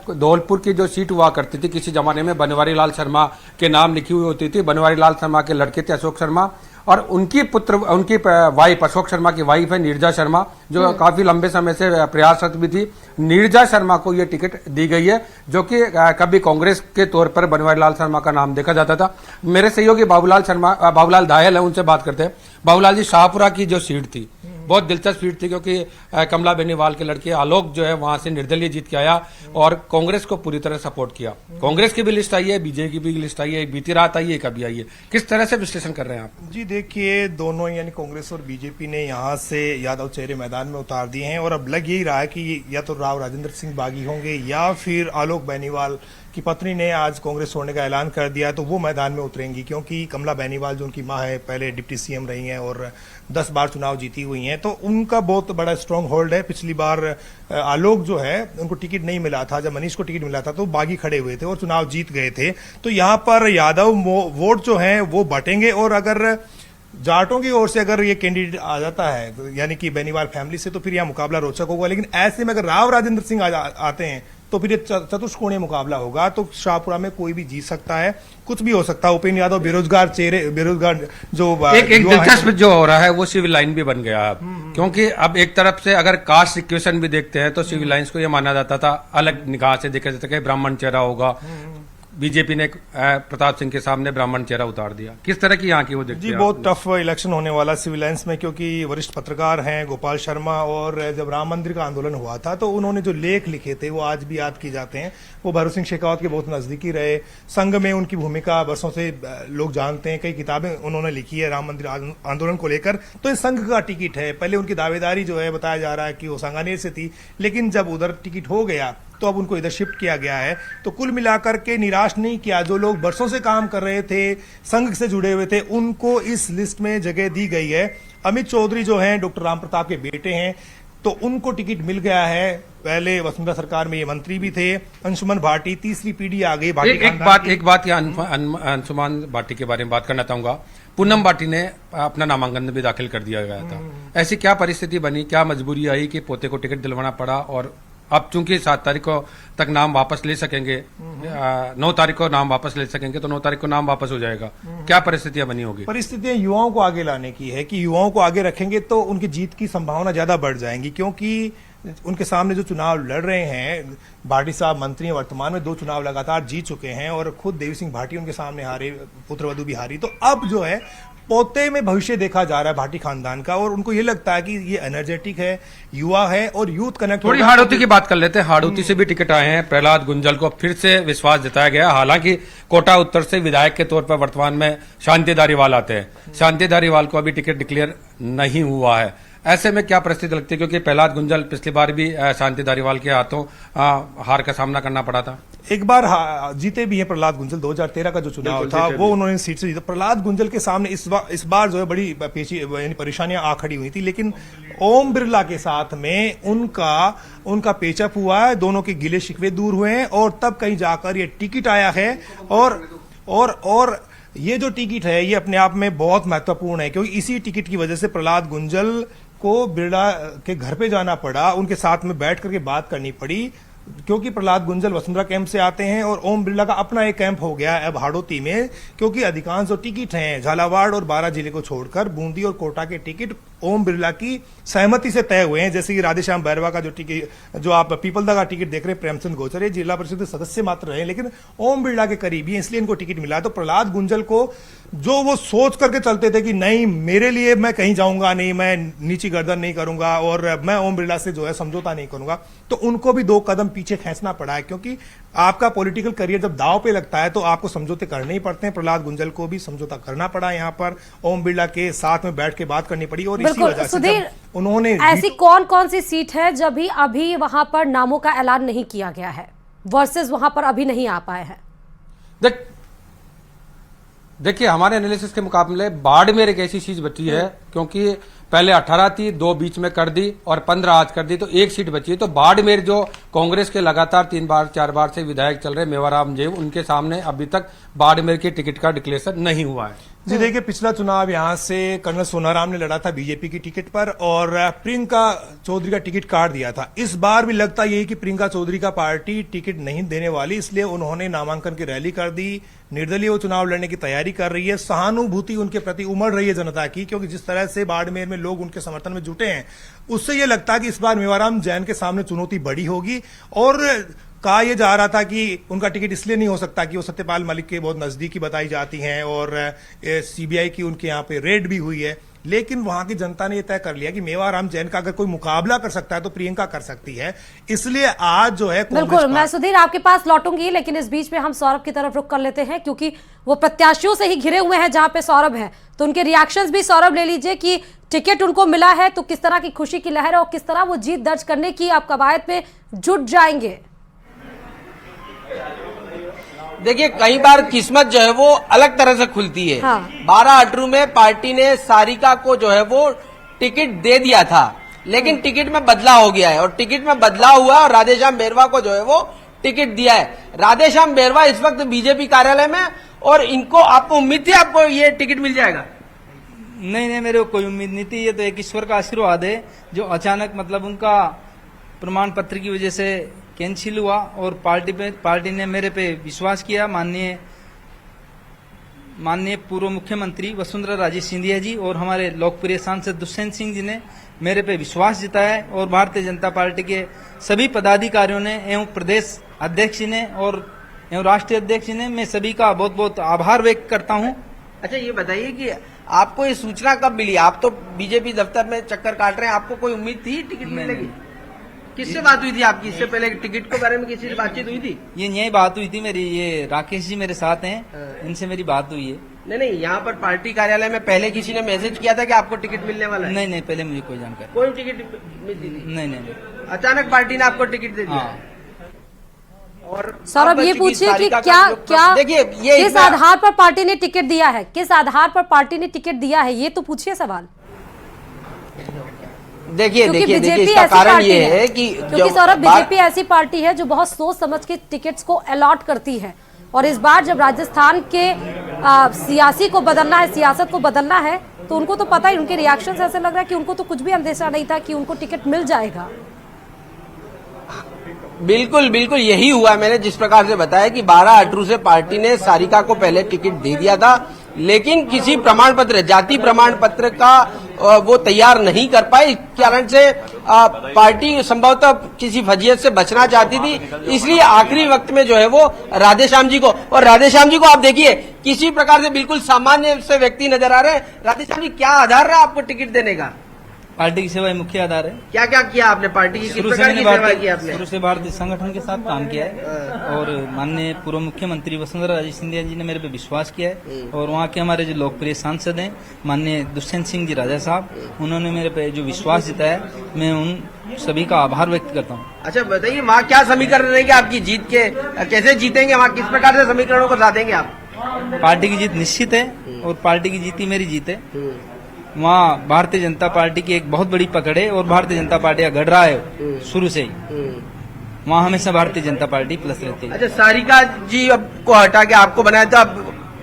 धौलपुर की जो सीट हुआ करती थी किसी जमाने में बनवारी लाल शर्मा के नाम लिखी हुई होती थी, बनवारी लाल शर्मा के लड़के थे अशोक शर्मा और उनकी पुत्र, उनकी वाइफ, अशोक शर्मा की वाइफ है नीरजा शर्मा, जो काफी लंबे समय से प्रयासरत भी थी। नीरजा शर्मा को ये टिकट दी गई है, जो कि कभी कांग्रेस के तौर पर बनवारी लाल शर्मा का नाम देखा जाता था। मेरे सहयोगी बाबूलाल दायल है, उनसे बात करते हैं। बाबूलाल जी, शाहपुरा की जो सीट थी बहुत दिलचस्प सीट थी क्योंकि कमला बेनीवाल के लड़के आलोक जो है वहां से निर्दलीय जीत के आया और कांग्रेस को पूरी तरह सपोर्ट किया। कांग्रेस की भी लिस्ट आई है, बीजेपी की भी लिस्ट आई है, एक बीती रात आई है, एक अभी आई है। किस तरह से विश्लेषण कर रहे हैं आप? जी देखिए, दोनों यानी कांग्रेस और बीजेपी ने यहाँ से यादव चेहरे मैदान में उतार दिए हैं और अब लग यही रहा है कि या तो राव राजेंद्र सिंह बागी होंगे या फिर आलोक बेनीवाल की पत्नी ने आज कांग्रेस छोड़ने का ऐलान कर दिया, तो वो मैदान में उतरेंगी। क्योंकि कमला बेनीवाल जो उनकी मां है, पहले डिप्टी सीएम रही हैं और 10 बार चुनाव जीती हुई हैं, तो उनका बहुत बड़ा स्ट्रांग होल्ड है। पिछली बार आलोक जो है उनको टिकट नहीं मिला था, जब मनीष को टिकट मिला था तो बागी खड़े हुए थे और चुनाव जीत गए थे। तो यहाँ पर यादव वोट जो है वो बटेंगे और अगर जाटों की ओर से अगर ये कैंडिडेट आ जाता है यानी कि बेनीवाल फैमिली से, तो फिर यहाँ मुकाबला रोचक होगा। लेकिन ऐसे में अगर राव राजेंद्र सिंह आते हैं तो फिर ये चतुष्कोणीय मुकाबला होगा। तो शाहपुरा में कोई भी जीत सकता है, कुछ भी हो सकता है। उपेन यादव बेरोजगार जो एक दिलचस्प जो हो रहा है वो सिविल लाइन भी बन गया अब, क्योंकि अब एक तरफ से अगर कास्ट इक्वेशन भी देखते हैं तो सिविल लाइन्स को ये माना जाता था, अलग निगाह से देखा जाता था कि ब्राह्मण चेहरा होगा। बीजेपी ने प्रताप सिंह के सामने ब्राह्मण चेहरा उतार दिया। किस तरह की यहाँ की वो देखते हैं? जी बहुत टफ इलेक्शन होने वाला सिविल लाइन्स में, क्योंकि वरिष्ठ पत्रकार हैं गोपाल शर्मा और जब राम मंदिर का आंदोलन हुआ था तो उन्होंने जो लेख लिखे थे वो आज भी याद किए जाते हैं। वो भैरव सिंह शेखावत के बहुत नजदीकी रहे, संघ में उनकी भूमिका वर्षों से लोग जानते हैं, कई किताबें उन्होंने लिखी है राम मंदिर आंदोलन को लेकर। तो ये संघ का टिकट है। पहले उनकी दावेदारी जो है बताया जा रहा है कि वो सांगानेर से थी, लेकिन जब उधर टिकट हो गया तो अब उनको इधर शिफ्ट किया गया है। तो कुल मिलाकर के निराश नहीं किया, जो लोग बरसों से काम कर रहे थे, संघ से जुड़े हुए थे, उनको इस लिस्ट में जगह दी गई है। अमित चौधरी जो हैं डॉक्टर राम प्रताप के बेटे हैं, तो उनको टिकट मिल गया है। पहले वसुंधरा सरकार में ये मंत्री भी थे। अंशुमन भाटी तीसरी पीढ़ी आ गई भाटी एक बात यहाँ अंशुमान भाटी के बारे में बात करना चाहूंगा। पूनम भाटी ने अपना नामांकन भी दाखिल कर दिया गया था। ऐसी क्या परिस्थिति बनी, क्या मजबूरी आई कि पोते को टिकट दिलवाना पड़ा? और अब चूंकि 7 तारीख को तक नाम वापस ले सकेंगे, 9 तारीख को नाम वापस ले सकेंगे, तो 9 तारीख को नाम वापस हो जाएगा। क्या परिस्थितियां बनी होगी? परिस्थितियां युवाओं को आगे लाने की है कि युवाओं को आगे रखेंगे तो उनकी जीत की संभावना ज्यादा बढ़ जाएंगी, क्योंकि उनके सामने जो चुनाव लड़ रहे हैं, भाटी साहब मंत्री वर्तमान में 2 चुनाव लगातार जीत चुके हैं और खुद देवी सिंह भाटी उनके सामने हारे, पुत्रवधू भी हारी। तो अब जो है पोते में भविष्य देखा जा रहा है भाटी खानदान का, और उनको ये लगता है कि ये एनर्जेटिक है, युवा है और यूथ कनेक्ट। थोड़ी हाड़ौती की बात कर लेते हैं। हाड़ौती से भी टिकट आए हैं। प्रहलाद गुंजल को फिर से विश्वास जताया गया। हालांकि कोटा उत्तर से विधायक के तौर पर वर्तमान में शांति धारीवाल आते हैं। शांति धारीवाल को अभी टिकट डिक्लेयर नहीं हुआ है। ऐसे में क्या परिस्थिति लगती है, क्योंकि प्रहलाद गुंजल पिछली बार भी शांति धारीवाल के हाथों हार का सामना करना पड़ा था। एक बार जीते भी हैं प्रहलाद गुंजल। 2013 का जो चुनाव था वो उन्होंने सीट से जीता। प्रहलाद गुंजल के सामने इस बार जो है बड़ी परेशानियां आ खड़ी हुई थी, लेकिन ओम बिरला के साथ में उनका पेचअप हुआ है, दोनों के गिले शिकवे दूर हुए हैं और तब कहीं जाकर ये टिकट आया है। और ये जो टिकट है ये अपने आप में बहुत महत्वपूर्ण है, क्योंकि इसी टिकट की वजह से प्रहलाद गुंजल को बिरला के घर पे जाना पड़ा, उनके साथ में बैठ करके बात करनी पड़ी, क्योंकि प्रहलाद गुंजल वसुंधरा कैंप से आते हैं और ओम बिरला का अपना एक कैंप हो गया है अब हाड़ौती में, क्योंकि अधिकांश जो टिकट हैं झालावाड़ और 12 जिले को छोड़कर बूंदी और कोटा के टिकट ओम बिरला की सहमति से तय हुए हैं। जैसे कि राधेश्याम बैरवा का जो टिकट, जो आप पीपलदा का टिकट देख रहे हैं, प्रेमचंद गोचर, ये जिला परिषद के सदस्य मात्र रहे लेकिन ओम बिरला के करीबी हैं, इसलिए इनको टिकट मिला। तो प्रहलाद गुंजल को जो वो सोच करके चलते थे कि नहीं मेरे लिए मैं कहीं जाऊंगा नहीं, मैं नीची गर्दन नहीं करूंगा और मैं ओम बिरला से जो है समझौता नहीं करूंगा, तो उनको भी 2 कदम पीछे खींचना पड़ा है, क्योंकि आपका पॉलिटिकल करियर जब दांव पे लगता है तो आपको समझौते करने ही पड़ते हैं। प्रहलाद गुंजल को भी समझौता करना पड़ा यहाँ पर, ओम बिरला के साथ में बैठ के बात करनी पड़ी। और इसी वजह से उन्होंने ऐसी कौन सी सीट है जब भी अभी वहां पर नामों का ऐलान नहीं किया गया है वर्सेस वहां पर अभी नहीं आ पाए हैं? देखिए हमारे एनालिसिस के मुकाबले बाड़मेर एक ऐसी चीज बची है, क्योंकि पहले 18 थी, 2 बीच में कर दी और 15 आज कर दी, तो 1 सीट बची है। तो बाड़मेर जो कांग्रेस के लगातार 3 बार 4 बार से विधायक चल रहे मेवाराम जेव, उनके सामने अभी तक बाड़मेर के टिकट का डिक्लेरेशन नहीं हुआ है। जी देखिए, पिछला चुनाव यहां से कर्नल सोनाराम ने लड़ा था बीजेपी की टिकट पर और प्रियंका चौधरी का टिकट काट दिया था। इस बार भी लगता यही कि प्रियंका चौधरी का पार्टी टिकट नहीं देने वाली, इसलिए उन्होंने नामांकन की रैली कर दी, निर्दलीय वो चुनाव लड़ने की तैयारी कर रही है। सहानुभूति उनके प्रति उमड़ रही है जनता की, क्योंकि जिस तरह से बाड़मेर में लोग उनके समर्थन में जुटे हैं, उससे ये लगता है कि इस बार मेवाराम जैन के सामने चुनौती बड़ी होगी। और कहा यह जा रहा था कि उनका टिकट इसलिए नहीं हो सकता कि वो सत्यपाल मलिक के बहुत नजदीकी बताई जाती हैं और सीबीआई की उनके यहाँ पे रेड भी हुई है, लेकिन वहां की जनता ने यह तय कर लिया कि मेवाराम जैन का अगर कोई मुकाबला कर सकता है तो प्रियंका कर सकती है। इसलिए आज जो है बिल्कुल, मैं सुधीर आपके पास लौटूंगी, लेकिन इस बीच में हम सौरभ की तरफ रुख कर लेते हैं, क्योंकि वो प्रत्याशियों से ही घिरे हुए हैं जहां पे सौरभ है, तो उनके रिएक्शंस भी सौरभ ले लीजिए कि टिकट उनको मिला है तो किस तरह की खुशी की लहर है और किस तरह वो जीत दर्ज करने की आप कवायद में जुट जाएंगे। देखिए, कई बार किस्मत जो है वो अलग तरह से खुलती है। हाँ। 12 अटरू में पार्टी ने सारिका को जो है वो टिकट दे दिया था, लेकिन टिकट में बदलाव हो गया है और टिकट में बदलाव हुआ और राधेश्याम बैरवा को जो है वो टिकट दिया है। राधेश्याम बैरवा इस वक्त बीजेपी कार्यालय में, और इनको आपको उम्मीद थी आपको ये टिकट मिल जाएगा? नहीं, मेरे को कोई उम्मीद नहीं थी। ये तो एक ईश्वर का आशीर्वाद है जो अचानक मतलब उनका प्रमाण पत्र की वजह से कैंसिल हुआ और पार्टी ने मेरे पे विश्वास किया। माननीय पूर्व मुख्यमंत्री वसुंधरा राजे सिंधिया जी और हमारे लोकप्रिय सांसद दुष्यंत सिंह जी ने मेरे पे विश्वास जताया है और भारतीय जनता पार्टी के सभी पदाधिकारियों ने एवं प्रदेश अध्यक्ष ने और एवं राष्ट्रीय अध्यक्ष ने, मैं सभी का बहुत बहुत आभार व्यक्त करता हूं। अच्छा, ये बताइए कि आपको ये सूचना कब मिली? आप तो बीजेपी दफ्तर में चक्कर काट रहे हैं, आपको कोई उम्मीद थी टिकट मिलेगी? किससे बात हुई थी आपकी? इससे पहले टिकट के बारे में किसी से बातचीत हुई थी? ये यही बात हुई थी मेरी, ये राकेश जी मेरे साथ हैं, इनसे मेरी बात हुई है। नहीं, यहाँ पर पार्टी कार्यालय में पहले किसी ने मैसेज किया था कि आपको टिकट मिलने वाला है? नहीं, पहले मुझे कोई जानकारी, कोई टिकट मिली नहीं। अचानक पार्टी ने आपको टिकट दे दिया? हाँ। और सौरभ ये पूछिए कि क्या देखिए, ये किस आधार पर पार्टी ने टिकट दिया है, किस आधार पर पार्टी ने टिकट दिया है, ये तो पूछिए सवाल। देखिए क्योंकि देखिए बीजेपी इसका ऐसी कारण पार्टी ये है है कि क्योंकि सौरभ बीजेपी ऐसी पार्टी है जो बहुत सोच समझ के टिकट्स को अलॉट करती है, और इस बार जब राजस्थान के सियासी को बदलना है, सियासत को बदलना है, तो उनको तो पता ही, उनके रिएक्शन से ऐसे लग रहा है कि उनको तो कुछ भी अंदेशा नहीं था कि उनको टिकट मिल जाएगा। बिल्कुल बिल्कुल यही हुआ। मैंने जिस प्रकार से बताया कि 12 अटरू से पार्टी ने सारिका को पहले टिकट दे दिया था, लेकिन किसी प्रमाण पत्र, जाति प्रमाण पत्र का वो तैयार नहीं कर पाई। इस कारण से पार्टी संभवतः किसी फजीयत से बचना चाहती थी, इसलिए आखिरी वक्त में जो है वो राधेश्याम जी को, और राधेश्याम जी को आप देखिए किसी प्रकार से बिल्कुल सामान्य से व्यक्ति नजर आ रहे हैं। राधेश्याम जी, क्या आधार रहा आपको टिकट देने का? पार्टी की सेवा ही मुख्य आधार है। क्या क्या किया आपने पार्टी की, किस शुरू से प्रकार की मैंने सेवा की आपने? शुरू से भारतीय संगठन के साथ काम किया है, और माननीय पूर्व मुख्यमंत्री वसुंधरा राजे सिंधिया जी ने मेरे पे विश्वास किया है, और वहाँ के हमारे जो लोकप्रिय सांसद हैं माननीय दुष्यंत सिंह जी राजा साहब, उन्होंने मेरे पे जो विश्वास जताया, मैं उन सभी का आभार व्यक्त करता हूँ। अच्छा बताइए, वहाँ क्या समीकरण रहेंगे आपकी जीत के, कैसे जीतेंगे वहाँ, किस प्रकार से समीकरणों को साधेंगे आप? पार्टी की जीत निश्चित है, और पार्टी की जीत ही मेरी जीत है। वहाँ भारतीय जनता पार्टी की एक बहुत बड़ी पकड़ है, और भारतीय जनता पार्टी का गढ़ रहा है शुरू से ही। वहाँ हमेशा भारतीय जनता पार्टी प्लस रहती है। अच्छा, सारिका जी अब को हटा के आपको बनाया था,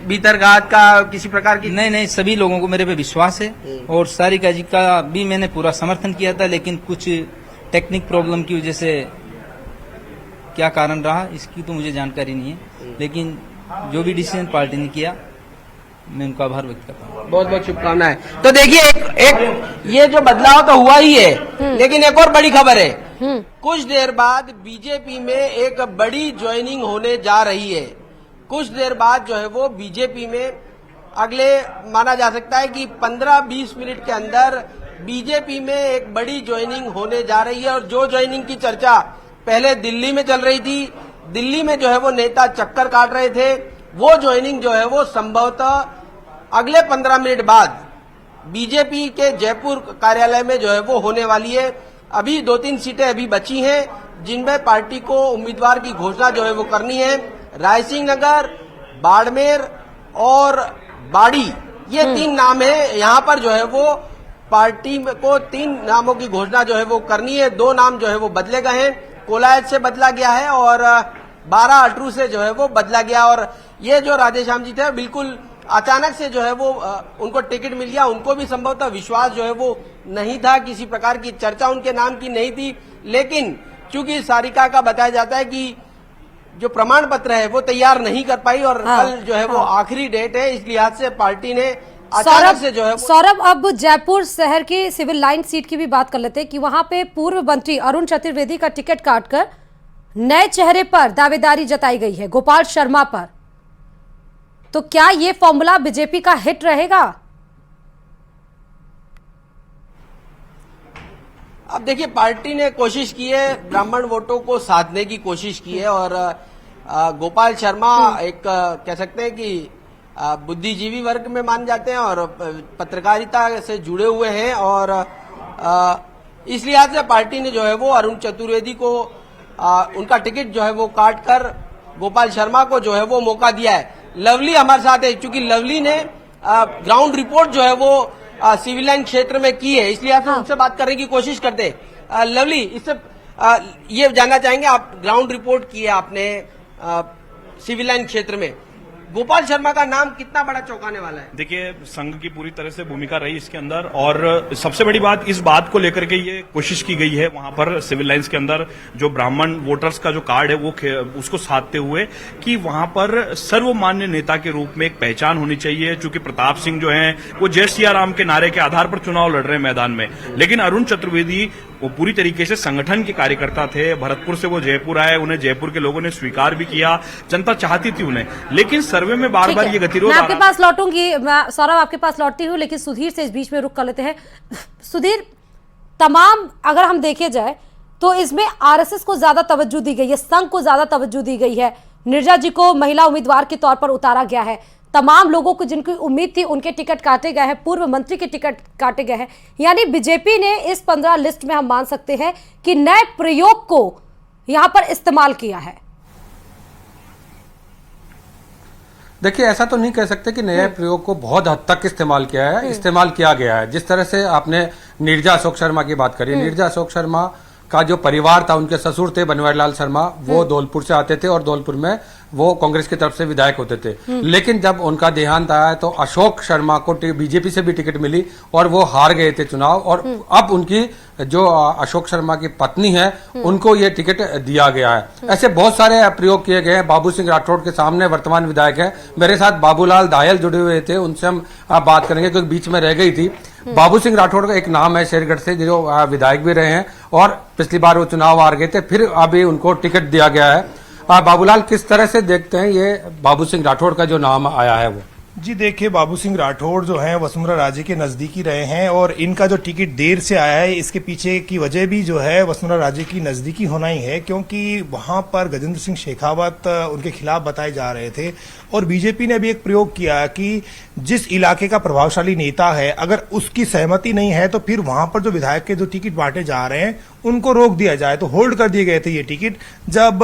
भीतरघात का किसी प्रकार की? नहीं, सभी लोगों को मेरे पे विश्वास है, और सारिका जी का भी मैंने पूरा समर्थन किया था, लेकिन कुछ टेक्निक प्रॉब्लम की वजह से क्या कारण रहा इसकी तो मुझे जानकारी नहीं है, लेकिन जो भी डिसीजन पार्टी ने किया मैं उनका आभार व्यक्त करता हूँ। बहुत बहुत शुभकामनाएं। तो देखिए एक ये जो बदलाव तो हुआ ही है, लेकिन एक और बड़ी खबर है, कुछ देर बाद बीजेपी में एक बड़ी ज्वाइनिंग होने जा रही है। कुछ देर बाद जो है वो बीजेपी में अगले माना जा सकता है कि 15-20 मिनट के अंदर बीजेपी में एक बड़ी ज्वाइनिंग होने जा रही है। और जो ज्वाइनिंग की चर्चा पहले दिल्ली में चल रही थी, दिल्ली में जो है वो नेता चक्कर काट रहे थे, वो ज्वाइनिंग जो है वो संभवतः अगले 15 मिनट बाद बीजेपी के जयपुर कार्यालय में जो है वो होने वाली है। अभी 2-3 सीटें अभी बची हैं जिनमें पार्टी को उम्मीदवार की घोषणा जो है वो करनी है। रायसिंह नगर, बाड़मेर और बाड़ी, ये 3 नाम है। यहाँ पर जो है वो पार्टी को 3 नामों की घोषणा जो है वो करनी है। 2 नाम जो है वो बदले गए हैं, कोलायत से बदला गया है और 12 अटरू से जो है वो बदला गया। और ये जो राधेश्याम जी थे बिल्कुल अचानक से जो है वो उनको टिकट मिल गया। उनको भी संभवतः विश्वास जो है वो नहीं था, किसी प्रकार की चर्चा उनके नाम की नहीं थी, लेकिन चूंकि सारिका का बताया जाता है कि जो प्रमाण पत्र है वो तैयार नहीं कर पाई, और कल जो है वो आखिरी डेट है, इस लिहाज से पार्टी ने अचानक से जो है। सौरभ, अब जयपुर शहर की सिविल लाइन सीट की भी बात कर लेते हैं कि वहां पे पूर्व मंत्री अरुण चतुर्वेदी का टिकट काटकर नए चेहरे पर दावेदारी जताई गई है, गोपाल शर्मा पर। तो क्या ये फॉर्मूला बीजेपी का हिट रहेगा? अब देखिए, पार्टी ने कोशिश की है, ब्राह्मण वोटों को साधने की कोशिश की है, और गोपाल शर्मा एक कह सकते हैं कि बुद्धिजीवी वर्ग में मान जाते हैं और पत्रकारिता से जुड़े हुए हैं, और इस लिहाज से पार्टी ने जो है वो अरुण चतुर्वेदी को उनका टिकट जो है वो काट कर गोपाल शर्मा को जो है वो मौका दिया है। लवली हमारे साथ है, क्योंकि लवली ने ग्राउंड रिपोर्ट जो है वो सिविल लाइन क्षेत्र में की है, इसलिए आप उनसे बात करने की कोशिश करते हैं। लवली, इससे ये जानना चाहेंगे, आप ग्राउंड रिपोर्ट की है आपने सिविल लाइन क्षेत्र में, गोपाल शर्मा का नाम कितना बड़ा चौंकाने वाला है? देखिए, संघ की पूरी तरह से भूमिका रही इसके अंदर, और सबसे बड़ी बात इस बात को लेकर के ये कोशिश की गई है वहां पर सिविल लाइंस के अंदर जो ब्राह्मण वोटर्स का जो कार्ड है वो उसको साधते हुए कि वहां पर सर्वमान्य नेता के रूप में एक पहचान होनी चाहिए। चूंकि प्रताप सिंह जो है वो जय सिया राम के नारे के आधार पर चुनाव लड़ रहे हैं मैदान में, लेकिन अरुण चतुर्वेदी वो पूरी तरीके से संगठन के कार्यकर्ता थे। भरतपुर से वो जयपुर आए, उन्हें जयपुर के लोगों ने स्वीकार भी किया, जनता चाहती थी उन्हें, लेकिन सर्वे में बार बार ये गतिरोध। मैं आपके पास लौटूंगी, सौरभ आपके पास लौटती हूँ, लेकिन सुधीर से इस बीच में रुक कर लेते हैं। सुधीर, तमाम अगर हम देखे जाए तो इसमें आरएसएस को ज्यादा तवज्जो दी गई है, संघ को ज्यादा तवज्जो दी गई है, निर्जा जी को महिला उम्मीदवार के तौर पर उतारा गया है, तमाम लोगों को जिनकी उम्मीद थी उनके टिकट काटे गए हैं, पूर्व मंत्री के टिकट काटे गए हैं। यानी बीजेपी ने इस 15 लिस्ट में हम मान सकते हैं कि नए प्रयोग को यहां पर इस्तेमाल किया है। देखिए, ऐसा तो नहीं कह सकते कि नए प्रयोग को बहुत हद तक इस्तेमाल किया है, इस्तेमाल किया गया है। जिस तरह से आपने नीरजा अशोक शर्मा की बात करिए। नीरजा अशोक शर्मा का जो परिवार था, उनके ससुर थे बनवारी लाल शर्मा, वो धौलपुर से आते थे और धौलपुर में वो कांग्रेस की तरफ से विधायक होते थे। लेकिन जब उनका देहांत आया तो अशोक शर्मा को बीजेपी से भी टिकट मिली और वो हार गए थे चुनाव, और अब उनकी जो अशोक शर्मा की पत्नी है उनको ये टिकट दिया गया है। ऐसे बहुत सारे प्रयोग किए गए हैं। बाबू सिंह राठौड़ के सामने वर्तमान विधायक है, मेरे साथ बाबूलाल दायल जुड़े हुए थे, उनसे हम बात करेंगे क्योंकि बीच में रह गई थी। बाबू सिंह राठौड़ का एक नाम है शेरगढ़ से, जो विधायक भी रहे हैं और पिछली बार वो चुनाव हार गए थे, फिर अभी उनको टिकट दिया गया है। बाबूलाल, किस तरह से देखते हैं ये बाबू सिंह राठौड़ का जो नाम आया है वो? जी देखिए, बाबू सिंह राठौड़ जो हैं वसुंधरा राजे के नजदीकी रहे हैं और इनका जो टिकट देर से आया है इसके पीछे की वजह भी जो है वसुंधरा राजे की नजदीकी होना ही है, क्योंकि वहां पर गजेंद्र सिंह शेखावत उनके खिलाफ बताए जा रहे थे और बीजेपी ने भी एक प्रयोग किया कि जिस इलाके का प्रभावशाली नेता है अगर उसकी सहमति नहीं है तो फिर वहां पर जो विधायक के जो टिकट बांटे जा रहे हैं उनको रोक दिया जाए, तो होल्ड कर दिए गए थे ये टिकट। जब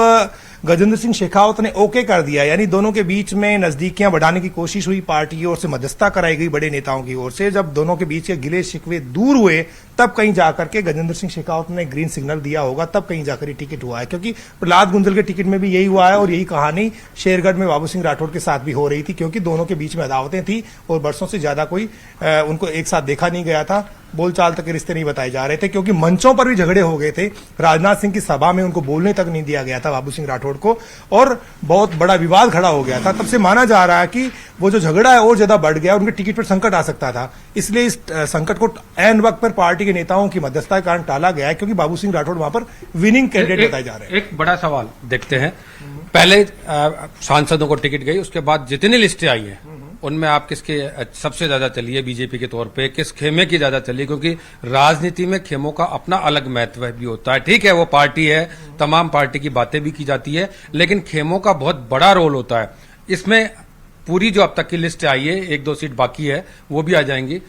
गजेंद्र सिंह शेखावत ने ओके कर दिया, यानी दोनों के बीच में नजदीकियां बढ़ाने की कोशिश हुई, पार्टी की ओर से मध्यस्थता कराई गई बड़े नेताओं की ओर से, जब दोनों के बीच के गिले शिकवे दूर हुए तब कहीं जाकर के गजेंद्र सिंह शेखावत ने ग्रीन सिग्नल दिया होगा, तब कहीं जाकर ये टिकट हुआ है। क्योंकि प्रहलाद गुंजल के टिकट में भी यही हुआ है और यही कहानी शेरगढ़ में बाबू सिंह राठौड़ के साथ भी हो रही थी, क्योंकि दोनों के बीच में अदावतें थी और बरसों से ज्यादा कोई उनको एक साथ देखा नहीं गया था, बोलचाल तक के रिश्ते नहीं बताए जा रहे थे, क्योंकि मंचों पर भी झगड़े हो गए थे। राजनाथ सिंह की सभा में उनको बोलने तक नहीं दिया गया था बाबू सिंह राठौड़ को और बहुत बड़ा विवाद खड़ा हो गया था। तब से माना जा रहा है कि वो जो झगड़ा है और ज्यादा बढ़ गया, उनके टिकट पर संकट आ सकता था, इसलिए इस संकट को ऐन वक्त पर पार्टी के नेताओं की मध्यस्थता के कारण टाला गया है, क्योंकि बाबू सिंह राठौड़ वहां पर विनिंग कैंडिडेट बताए जा रहे हैं। एक बड़ा सवाल देखते हैं, पहले सांसदों को टिकट गई, उसके बाद जितनी लिस्टें आई है उनमें आप किसके सबसे ज्यादा चली है बीजेपी के तौर पे, किस खेमे की ज्यादा चली? क्योंकि राजनीति में खेमों का अपना अलग महत्व भी होता है। ठीक है, वो पार्टी है, तमाम पार्टी की बातें भी की जाती है, लेकिन खेमों का बहुत बड़ा रोल होता है इसमें। पूरी जो अब तक की लिस्ट आई है, 1-2 सीट बाकी है, वो भी आ जाएंगी।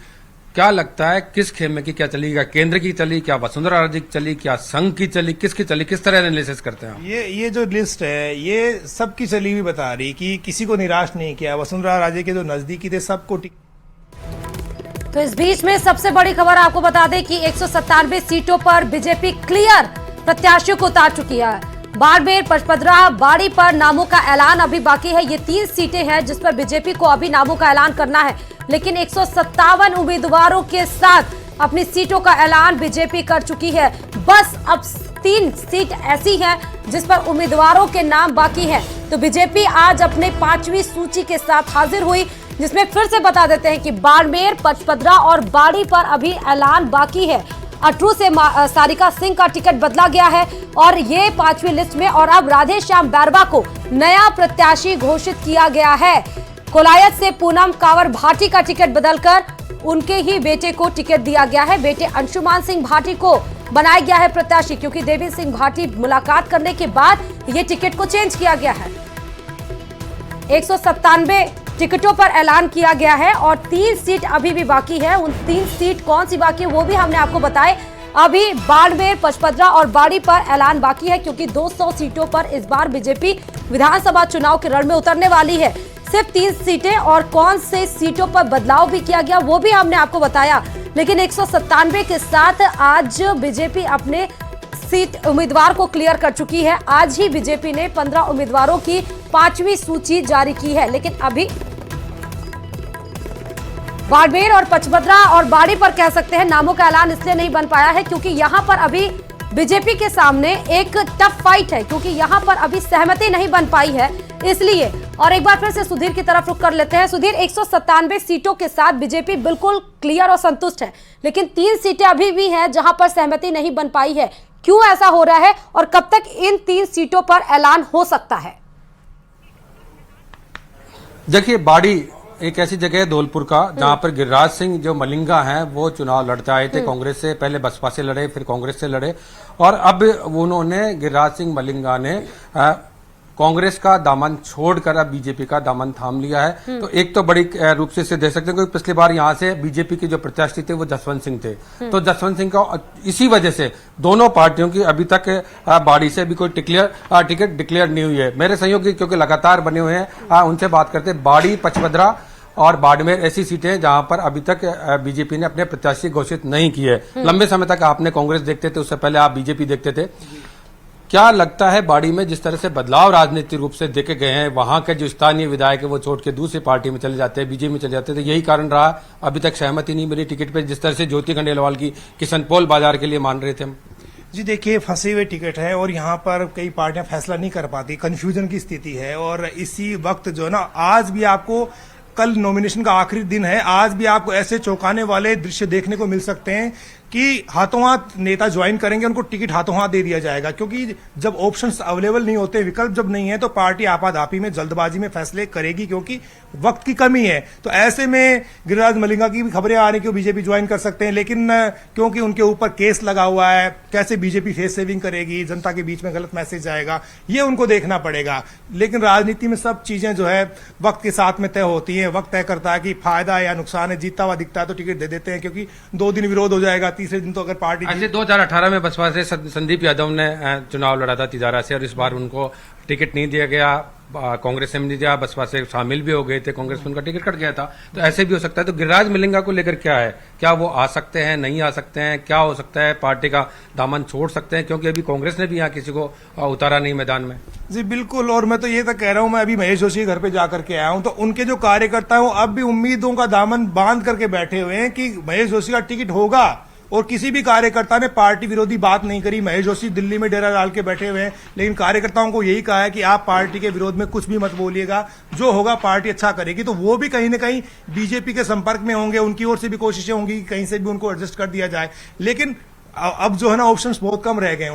क्या लगता है किस खेमे की क्या चली? क्या केंद्र की चली, क्या वसुंधरा राजे की चली, क्या संघ की चली, किसकी चली? किस तरह एनालिसिस करते हैं आप? ये जो लिस्ट है ये सबकी चली हुई बता रही कि किसी को निराश नहीं किया। वसुंधरा राजे के जो नजदीकी थे सबको तो इस बीच में सबसे बड़ी खबर आपको बता दें कि 197 सीटों पर बीजेपी क्लियर प्रत्याशियों को उतार चुकी है। बाड़मेर, पचपदरा, बाड़ी पर नामों का ऐलान अभी बाकी है। ये 3 सीटें हैं जिस पर बीजेपी को अभी नामों का ऐलान करना है, लेकिन 157 उम्मीदवारों के साथ अपनी सीटों का ऐलान बीजेपी कर चुकी है। बस अब 3 सीट ऐसी हैं जिस पर उम्मीदवारों के नाम बाकी हैं। तो बीजेपी आज अपने 5वीं सूची के साथ हाजिर हुई, जिसमें फिर से बता देते हैं कि बाड़मेर, पचपदरा और बाड़ी पर अभी ऐलान बाकी है। अटरू से सारिका सिंह का टिकट बदला गया है और ये 5वीं लिस्ट में, और अब राधे श्याम बैरवा को नया प्रत्याशी घोषित किया गया है। कोलायत से पूनम कांवर भाटी का टिकट बदलकर उनके ही बेटे को टिकट दिया गया है। बेटे अंशुमान सिंह भाटी को बनाया गया है प्रत्याशी, क्योंकि देवी सिंह भाटी मुलाकात करने के बाद ये टिकट को चेंज किया गया है। 197 टिकटों पर ऐलान किया गया है और 3 सीट अभी भी बाकी है। उन 3 सीट कौन सी बाकी है वो भी हमने आपको बताए। अभी बाड़मेर, पचपदरा और बाड़ी पर ऐलान बाकी है, क्योंकि 200 सीटों पर इस बार बीजेपी विधानसभा चुनाव के रण में उतरने वाली है। सिर्फ 3 सीटें और कौन से सीटों पर बदलाव भी किया गया वो भी हमने आपको बताया। लेकिन 197 के साथ आज बीजेपी अपने सीट उम्मीदवार को क्लियर कर चुकी है। आज ही बीजेपी ने 15 उम्मीदवारों की 5वीं सूची जारी की है, लेकिन अभी बाड़मेर और पचपदरा और बाड़ी पर कह सकते हैं नामों का ऐलान इसलिए नहीं बन पाया है क्योंकि यहां पर अभी बीजेपी के सामने एक टफ फाइट है, क्योंकि यहां पर अभी सहमति नहीं बन पाई है, इसलिए। और एक बार फिर से सुधीर की तरफ रुख कर लेते हैं। सुधीर, 197 सीटों के साथ बीजेपी बिल्कुल क्लियर और संतुष्ट है, लेकिन 3 सीटें अभी भी हैं जहां पर सहमति नहीं बन पाई है। क्यों ऐसा हो रहा है और कब तक इन 3 सीटों पर ऐलान हो सकता है? देखिए, बाड़ी एक ऐसी जगह है धौलपुर का जहां पर गिरिराज सिंह जो मलिंगा हैं वो चुनाव लड़ते आए थे कांग्रेस से। पहले बसपा से लड़े, फिर कांग्रेस से लड़े, और अब उन्होंने गिरिराज सिंह मलिंगा ने कांग्रेस का दामन छोड़कर अब बीजेपी का दामन थाम लिया है। तो एक तो बड़ी रूप से इसे दे सकते हैं, क्योंकि पिछली बार यहां से बीजेपी के जो प्रत्याशी थे वो जसवंत सिंह थे। तो जसवंत सिंह का इसी वजह से दोनों पार्टियों की अभी तक बाड़ी से भी कोई टिकट डिक्लेयर नहीं हुई है। मेरे सहयोगी क्योंकि लगातार बने हुए हैं, उनसे बात करते। बाड़ी, पचपदरा और बाड़मेर ऐसी सीटें हैं जहां पर अभी तक बीजेपी ने अपने प्रत्याशी घोषित नहीं किए। लंबे समय तक आपने कांग्रेस देखते थे, उससे पहले आप बीजेपी देखते थे। क्या लगता है बाड़ी में जिस तरह से बदलाव राजनीतिक रूप से देखे गए हैं, वहां के जो स्थानीय विधायक है वो छोड़ के दूसरी पार्टी में चले जाते हैं, बीजेपी में चले जाते हैं, तो यही कारण रहा अभी तक सहमति नहीं मिली टिकट पे, जिस तरह से ज्योति खंडेलवाल की किशनपोल बाजार के लिए मान रहे थे हम? जी देखिए, फंसे हुए टिकट है और यहाँ पर कई पार्टियां फैसला नहीं कर पाती, कंफ्यूजन की स्थिति है। और इसी वक्त जो है ना, आज भी आपको, कल नॉमिनेशन का आखिरी दिन है, आज भी आपको ऐसे चौंकाने वाले दृश्य देखने को मिल सकते हैं कि हाथों हाथ नेता ज्वाइन करेंगे, उनको टिकट हाथों हाथ दे दिया जाएगा। क्योंकि जब ऑप्शंस अवेलेबल नहीं होते, विकल्प जब नहीं है, तो पार्टी आपाधापी में जल्दबाजी में फैसले करेगी, क्योंकि वक्त की कमी है। तो ऐसे में गिरिराज मलिंगा की भी खबरें आ रही कि वो बीजेपी ज्वाइन कर सकते हैं, लेकिन क्योंकि उनके ऊपर केस लगा हुआ है, कैसे बीजेपी फेस सेविंग करेगी, जनता के बीच में गलत मैसेज जाएगा, ये उनको देखना पड़ेगा। लेकिन राजनीति में सब चीजें जो है वक्त के साथ में तय होती है। वक्त तय करता है कि फायदा है या नुकसान है, जीतता हुआ दिखता है तो टिकट दे देते हैं, क्योंकि 2 दिन विरोध हो जाएगा, तीसरे दिन तो अगर पार्टी 2018 में बसपा से संदीप यादव ने चुनाव लड़ा था तिजारा से, और इस बार उनको टिकट नहीं दिया गया, कांग्रेस से नहीं दिया, बसपा से शामिल भी हो गए थे, कांग्रेस में उनका टिकट कट गया था। तो ऐसे भी हो सकता है। तो गिरिराज मलिंगा को लेकर क्या है, क्या वो आ सकते हैं, नहीं आ सकते हैं, क्या हो सकता है, पार्टी का दामन छोड़ सकते हैं? क्योंकि अभी कांग्रेस ने भी यहाँ किसी को उतारा नहीं मैदान में। जी बिल्कुल, और मैं तो ये तक कह रहा हूं, मैं अभी महेश जोशी के घर पे जाकर के आया हूं, तो उनके जो कार्यकर्ता हैं वो अब भी उम्मीदों का दामन बांध करके बैठे हुए हैं कि महेश जोशी का टिकट होगा, और किसी भी कार्यकर्ता ने पार्टी विरोधी बात नहीं करी। महेश जोशी दिल्ली में डेरा डाल के बैठे हुए हैं, लेकिन कार्यकर्ताओं को यही कहा है कि आप पार्टी के विरोध में कुछ भी मत बोलिएगा, जो होगा पार्टी अच्छा करेगी। तो वो भी कहीं ना कहीं बीजेपी के संपर्क में होंगे, उनकी ओर से भी कोशिशें होंगी कि कहीं से भी उनको एडजस्ट कर दिया जाए। लेकिन अब जो है ना, ऑप्शंस बहुत कम रह गए हैं।